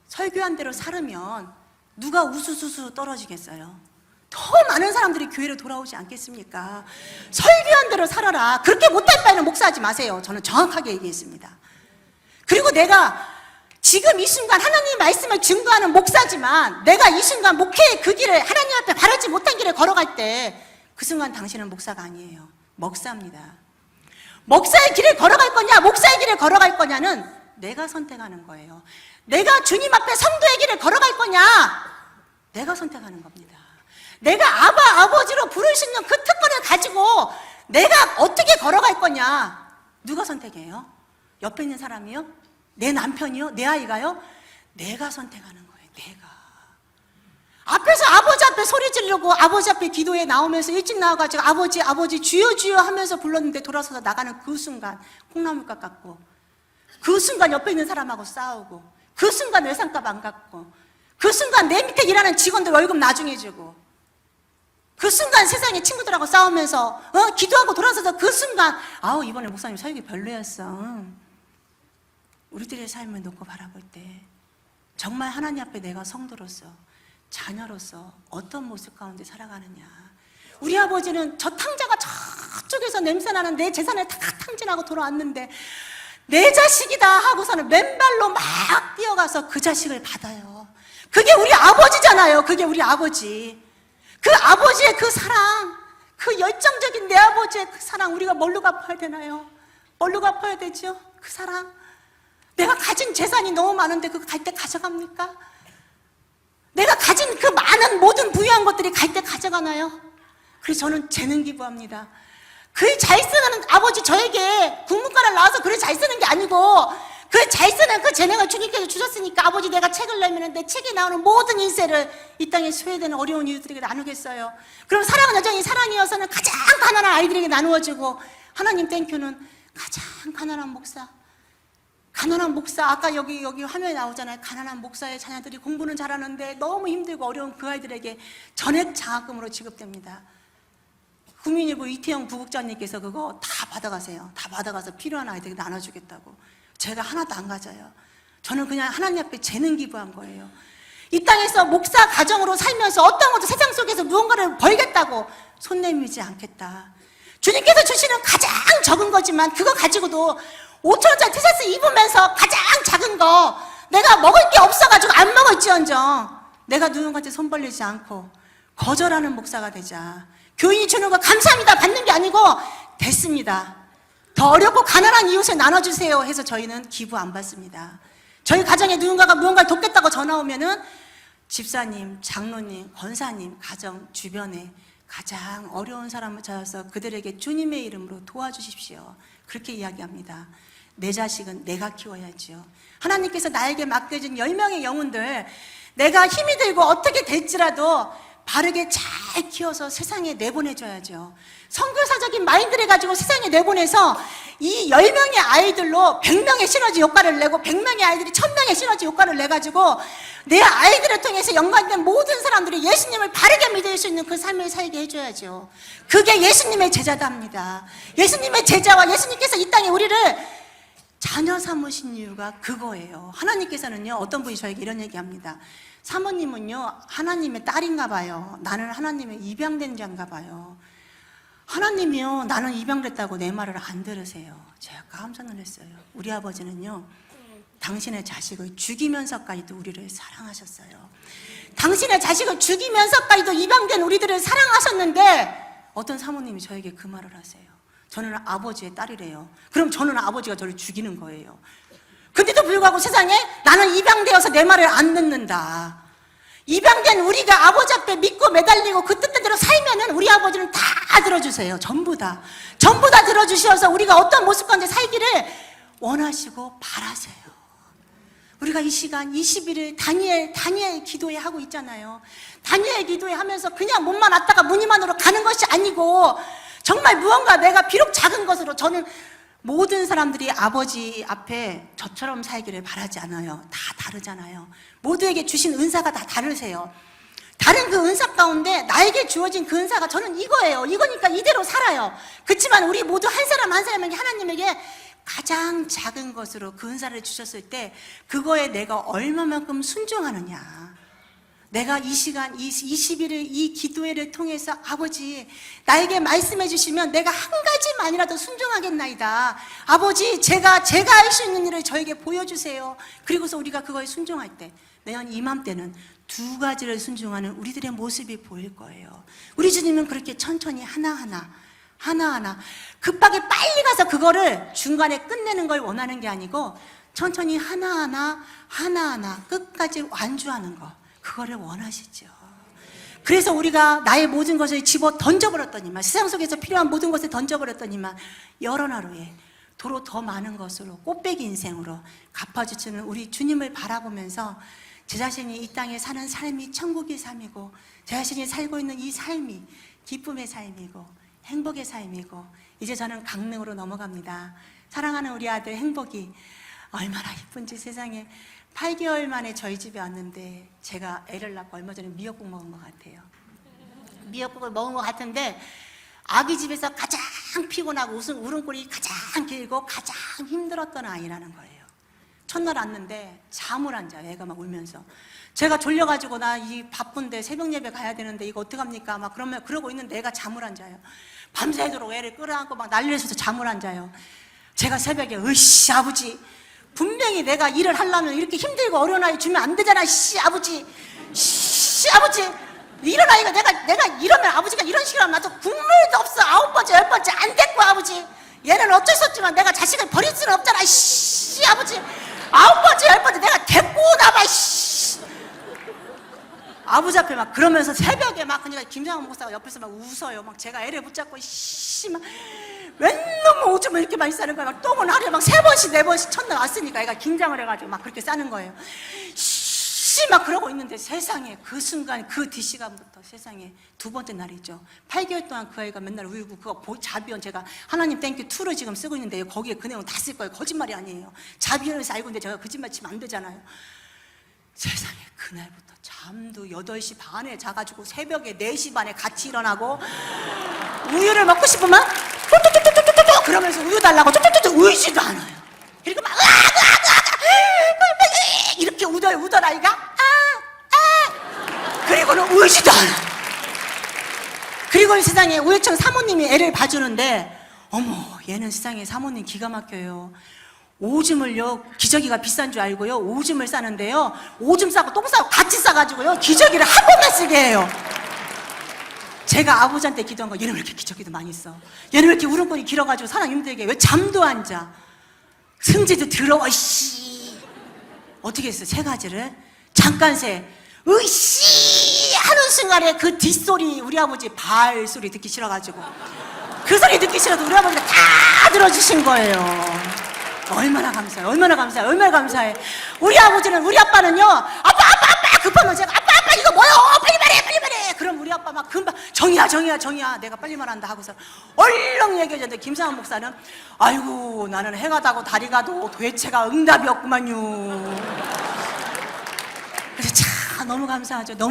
설교한 대로 살으면 누가 우수수수 떨어지겠어요? 더 많은 사람들이 교회로 돌아오지 않겠습니까? 설교한 대로 살아라. 그렇게 못할 바에는 목사하지 마세요. 저는 정확하게 얘기했습니다. 그리고 내가 지금 이 순간 하나님의 말씀을 증거하는 목사지만 내가 이 순간 목회의 그 길을 하나님 앞에 바르지 못한 길을 걸어갈 때 그 순간 당신은 목사가 아니에요. 먹사입니다. 목사의 길을 걸어갈 거냐, 목사의 길을 걸어갈 거냐는 내가 선택하는 거예요. 내가 주님 앞에 성도의 길을 걸어갈 거냐, 내가 선택하는 겁니다. 내가 아버지로 부를 수 있는 그 특권을 가지고 내가 어떻게 걸어갈 거냐, 누가 선택해요? 옆에 있는 사람이요? 내 남편이요? 내 아이가요? 내가 선택하는 거예요. 내가. 앞에서 아버지 앞에 소리 지르고 아버지 앞에 기도에 나오면서 일찍 나와가지고 아버지 주여 하면서 불렀는데 돌아서서 나가는 그 순간 콩나물값 깎고, 그 순간 옆에 있는 사람하고 싸우고, 그 순간 외상값 안 갚고, 그 순간 내 밑에 일하는 직원들 월급 나중에 주고, 그 순간 세상에 친구들하고 싸우면서 기도하고 돌아서서 그 순간 이번에 목사님 설교 별로였어. 우리들의 삶을 놓고 바라볼 때 정말 하나님 앞에 내가 성도로서, 자녀로서 어떤 모습 가운데 살아가느냐. 우리 아버지는 저 탕자가 저쪽에서 냄새나는 내 재산을 다 탕진하고 돌아왔는데 내 자식이다 하고서는 맨발로 막 뛰어가서 그 자식을 받아요. 그게 우리 아버지잖아요. 그게 우리 아버지. 그 아버지의 그 사랑, 그 열정적인 내 아버지의 그 사랑, 우리가 뭘로 갚아야 되나요? 뭘로 갚아야 되죠? 그 사랑. 내가 가진 재산이 너무 많은데 그거 갈 때 가져갑니까? 내가 가진 그 많은 모든 부유한 것들이 갈 때 가져가나요? 그래서 저는 재능 기부합니다. 글 잘 쓰는 아버지 저에게 국문과를 나와서 글을 잘 쓰는 게 아니고 글 잘 쓰는 그 재능을 주님께서 주셨으니까 아버지 내가 책을 내면 내 책에 나오는 모든 인세를 이 땅에 소외되는 어려운 이웃들에게 나누겠어요. 그럼 사랑은 여전히 사랑이어서는 가장 가난한 아이들에게 나누어지고, 하나님 땡큐는 가장 가난한 목사, 아까 여기 화면에 나오잖아요. 가난한 목사의 자녀들이 공부는 잘하는데 너무 힘들고 어려운 그 아이들에게 전액 장학금으로 지급됩니다. 국민일보 이태영 부국장님께서 그거 다 받아가세요. 다 받아가서 필요한 아이들에게 나눠주겠다고. 제가 하나도 안 가져요. 저는 그냥 하나님 앞에 재능 기부한 거예요. 이 땅에서 목사 가정으로 살면서 어떤 것도 세상 속에서 무언가를 벌겠다고 손 내밀지 않겠다. 주님께서 주시는 가장 적은 거지만 그거 가지고도 5,000원짜리 티셔츠 입으면서 가장 작은 거, 내가 먹을 게 없어가지고 안 먹을지언정 내가 누군가한테 손 벌리지 않고 거절하는 목사가 되자. 교인이 주는 거 감사합니다 받는 게 아니고 됐습니다, 더 어렵고 가난한 이웃을 나눠주세요 해서 저희는 기부 안 받습니다. 저희 가정에 누군가가 무언가를 돕겠다고 전화 오면은 집사님, 장로님, 권사님 가정 주변에 가장 어려운 사람을 찾아서 그들에게 주님의 이름으로 도와주십시오, 그렇게 이야기합니다. 내 자식은 내가 키워야지요. 하나님께서 나에게 맡겨준 10명의 영혼들, 내가 힘이 들고 어떻게 될지라도 바르게 잘 키워서 세상에 내보내줘야죠. 선교사적인 마인드를 가지고 세상에 내보내서 이 10명의 아이들로 100명의 시너지 효과를 내고 100명의 아이들이 1000명의 시너지 효과를 내가지고 내 아이들을 통해서 연관된 모든 사람들이 예수님을 바르게 믿을 수 있는 그 삶을 살게 해줘야죠. 그게 예수님의 제자답니다. 예수님의 제자와 예수님께서 이 땅에 우리를 자녀 삼으신 이유가 그거예요. 하나님께서는요, 어떤 분이 저에게 이런 얘기합니다. 사모님은요, 하나님의 딸인가 봐요. 나는 하나님의 입양된 자인가 봐요. 하나님이요, 나는 입양됐다고 내 말을 안 들으세요. 제가 깜짝 놀랐어요. 우리 아버지는요, 당신의 자식을 죽이면서까지도 우리를 사랑하셨어요. 당신의 자식을 죽이면서까지도 입양된 우리들을 사랑하셨는데 어떤 사모님이 저에게 그 말을 하세요. 저는 아버지의 딸이래요. 그럼 저는 아버지가 저를 죽이는 거예요. 근데도 불구하고 세상에 나는 입양되어서 내 말을 안 듣는다. 입양된 우리가 아버지 앞에 믿고 매달리고 그 뜻대로 살면은 우리 아버지는 다 들어주세요. 전부 다 들어주셔서 우리가 어떤 모습 가운데 살기를 원하시고 바라세요. 우리가 이 시간 21일 다니엘 기도회 하고 있잖아요. 다니엘 기도회 하면서 그냥 몸만 왔다가 무늬만으로 가는 것이 아니고 정말 무언가 내가 비록 작은 것으로, 저는 모든 사람들이 아버지 앞에 저처럼 살기를 바라지 않아요. 다 다르잖아요. 모두에게 주신 은사가 다 다르세요. 다른 그 은사 가운데 나에게 주어진 그 은사가 저는 이거예요. 이거니까 이대로 살아요. 그렇지만 우리 모두 한 사람 한 사람에게 하나님에게 가장 작은 것으로 그 은사를 주셨을 때 그거에 내가 얼마만큼 순종하느냐. 내가 이 시간 21일 이 기도회를 통해서 아버지 나에게 말씀해 주시면 내가 한 가지만이라도 순종하겠나이다. 아버지 제가 할 수 있는 일을 저에게 보여주세요. 그리고서 우리가 그거에 순종할 때 내년 이맘때는 2가지를 순종하는 우리들의 모습이 보일 거예요. 우리 주님은 그렇게 천천히 하나하나 급하게 빨리 가서 그거를 중간에 끝내는 걸 원하는 게 아니고 천천히 하나하나 끝까지 완주하는 거, 그거를 원하시죠. 그래서 우리가 나의 모든 것을 집어 던져버렸더니만, 세상 속에서 필요한 모든 것을 던져버렸더니만 여러 날 후에 도로 더 많은 것으로 꽃배기 인생으로 갚아주시는 우리 주님을 바라보면서 제 자신이 이 땅에 사는 삶이 천국의 삶이고 제 자신이 살고 있는 이 삶이 기쁨의 삶이고 행복의 삶이고 이제 저는 강릉으로 넘어갑니다. 사랑하는 우리 아들 행복이 얼마나 이쁜지 세상에. 8개월 만에 저희 집에 왔는데 제가 애를 낳고 얼마 전에 미역국 먹은 것 같아요. 미역국을 먹은 것 같은데 아기 집에서 가장 피곤하고 울음꼴이 가장 길고 가장 힘들었던 아이라는 거예요. 첫날 왔는데 잠을 안 자요. 애가 막 울면서. 제가 졸려가지고 나 이 바쁜데 새벽 예배 가야 되는데 이거 어떡합니까? 막 그러고 있는데 애가 잠을 안 자요. 밤새도록 애를 끌어안고 막 난리를 쳐서 잠을 안 자요. 제가 새벽에 으씨 아버지 분명히 내가 일을 하려면 이렇게 힘들고 어려운 아이 주면 안 되잖아. 아버지 이런 아이가 내가 이러면 아버지가 이런 식으로 하면 나도 국물도 없어. 9번째 10번째 안 됐고 아버지 얘는 어쩔 수 없지만 내가 자식을 버릴 수는 없잖아. 아버지 9번째 10번째 내가 데리고 나봐. 아버지 앞에 막 그러면서 새벽에 막 그러니까 김장원 목사가 옆에서 막 웃어요. 막 제가 애를 붙잡고 막 웬 놈의 오줌을 이렇게 많이 싸는 거야. 막 똥은 하루에 막 3번씩 4번씩 첫날 왔으니까 애가 긴장을 해가지고 막 그렇게 싸는 거예요. 막 그러고 있는데 세상에 그 순간 그 뒷시간부터 세상에 2번째 날이죠. 8개월 동안 그 아이가 맨날 울고 그거 자비원 제가 하나님 땡큐 2를 지금 쓰고 있는데 거기에 그 내용 다 쓸 거예요. 거짓말이 아니에요. 자비원에서 알고 있는데 제가 거짓말 치면 안 되잖아요. 세상에 그날부터 잠도 8시 반에 자가지고 새벽에 4시 반에 같이 일어나고 우유를 먹고 싶으면 뚜뚜뚜뚜뚜뚜 그러면서 우유 달라고 뚜뚜뚜뚜 우유지도 않아요. 그리고 막 이렇게 우던 아이가 그리고는 우유지도 않아. 그리고 세상에 우유청 사모님이 애를 봐주는데 어머 얘는 세상에 사모님 기가 막혀요. 오줌을요 기저귀가 비싼 줄 알고요 오줌을 싸는데요 오줌 싸고 똥 싸고 같이 싸가지고요 기저귀를 한 번만 쓰게 해요. 제가 아버지한테 기도한 거 얘는 왜 이렇게 기저귀도 많이 써? 얘는 왜 이렇게 울음꼴이 길어가지고 사람 힘들게 왜 잠도 안 자? 승질도 더러워. 어떻게 했어? 3가지를 잠깐 으씨 하는 순간에 그 뒷소리 우리 아버지 발소리 듣기 싫어가지고 그 소리 듣기 싫어도 우리 아버지가 다 들어주신 거예요. 얼마나 감사해. 우리 아버지는 우리 아빠는요 아빠 급하면 제가 아빠 이거 뭐요? 빨리 말해. 그럼 우리 아빠 막 금방 저 정이야. 내가 빨리 말한다 하고서 얼렁 얘기해줬는데 김상원 목사는 아이고 나는 해가 다고 달이 가도 도대체가 응답이 없구만요. 그래서 참 너무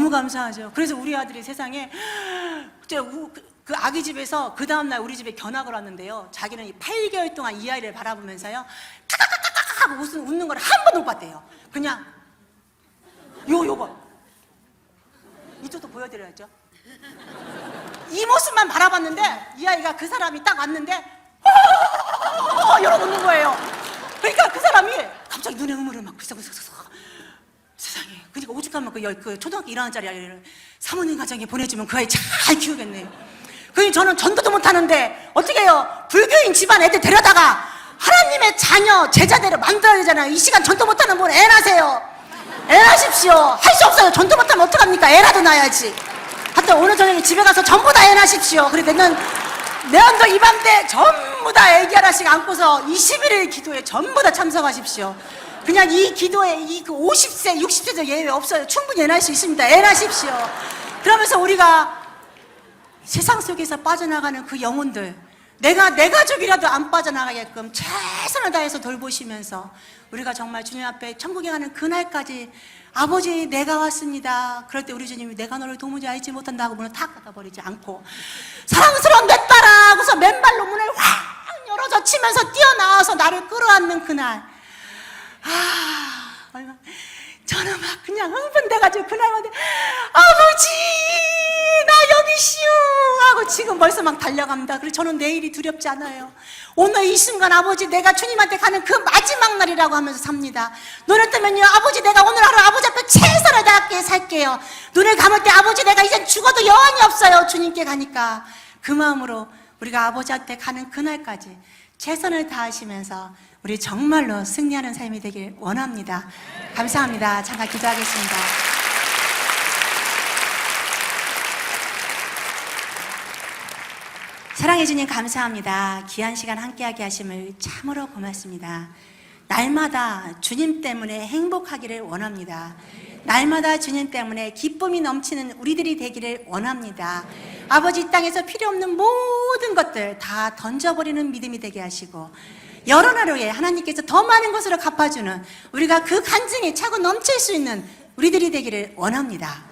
감사하죠. 그래서 우리 아들이 세상에 그 아기 집에서 그 다음날 우리 집에 견학을 왔는데요. 자기는 8개월 동안 이 아이를 바라보면서요. 까까까까 하고 웃는 걸 한 번도 못 봤대요. 그냥 요거 이쪽도 보여드려야죠. 이 모습만 바라봤는데 이 아이가 그 사람이 딱 왔는데 이러고 웃는 거예요. 그러니까 그 사람이 갑자기 눈에 눈물을 막 글썽글썽 세상에. 그러니까 오죽하면 그 초등학교 1학년짜리 아이를 사모님 가정에 보내주면 그 아이 잘 키우겠네요. 그러니 저는 전도도 못하는데 어떻게 해요? 불교인 집안 애들 데려다가 하나님의 자녀 제자대로 만들어야 되잖아요. 이 시간 전도 못하는 분 애 낳으세요. 애 낳으십시오. 할 수 없어요. 전도 못하면 어떡합니까? 애라도 낳아야지. 하여튼 오늘 저녁에 집에 가서 전부 다 애 낳으십시오. 그리고 내년도 이맘때 전부 다 애기 하나씩 안고서 21일 기도에 전부 다 참석하십시오. 그냥 이 기도에 그 50세, 60세도 예외 없어요. 충분히 애 낳을 수 있습니다. 애 낳으십시오. 그러면서 우리가 세상 속에서 빠져나가는 그 영혼들, 내 가족이라도 안 빠져나가게끔 최선을 다해서 돌보시면서 우리가 정말 주님 앞에 천국에 가는 그날까지 아버지 내가 왔습니다. 그럴 때 우리 주님이 내가 너를 도무지 알지 못한다고 문을 탁 닫아버리지 않고 사랑스러운 내 딸아 하고서 맨발로 문을 확 열어서 치면서 뛰어나와서 나를 끌어안는 그날, 얼마 저는 막 그냥 흥분돼가지고 그날마다 아버지 나 여기 시오 하고 지금 벌써 막 달려갑니다. 그래서 저는 내일이 두렵지 않아요. 오늘 이 순간 아버지 내가 주님한테 가는 그 마지막 날이라고 하면서 삽니다. 눈을 뜨면요 아버지 내가 오늘 하루 아버지 앞에 최선을 다하게 살게요. 눈을 감을 때 아버지 내가 이젠 죽어도 여한이 없어요. 주님께 가니까 그 마음으로 우리가 아버지한테 가는 그날까지 최선을 다하시면서 우리 정말로 승리하는 삶이 되길 원합니다. 감사합니다. 잠깐 기도하겠습니다. 사랑해 주님 감사합니다. 귀한 시간 함께하게 하심을 참으로 고맙습니다. 날마다 주님 때문에 행복하기를 원합니다. 날마다 주님 때문에 기쁨이 넘치는 우리들이 되기를 원합니다. 아버지 이 땅에서 필요 없는 모든 것들 다 던져버리는 믿음이 되게 하시고 여러 하루에 하나님께서 더 많은 것으로 갚아주는 우리가 그 간증에 차고 넘칠 수 있는 우리들이 되기를 원합니다.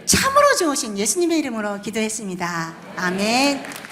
참으로 좋으신 예수님의 이름으로 기도했습니다. 아멘.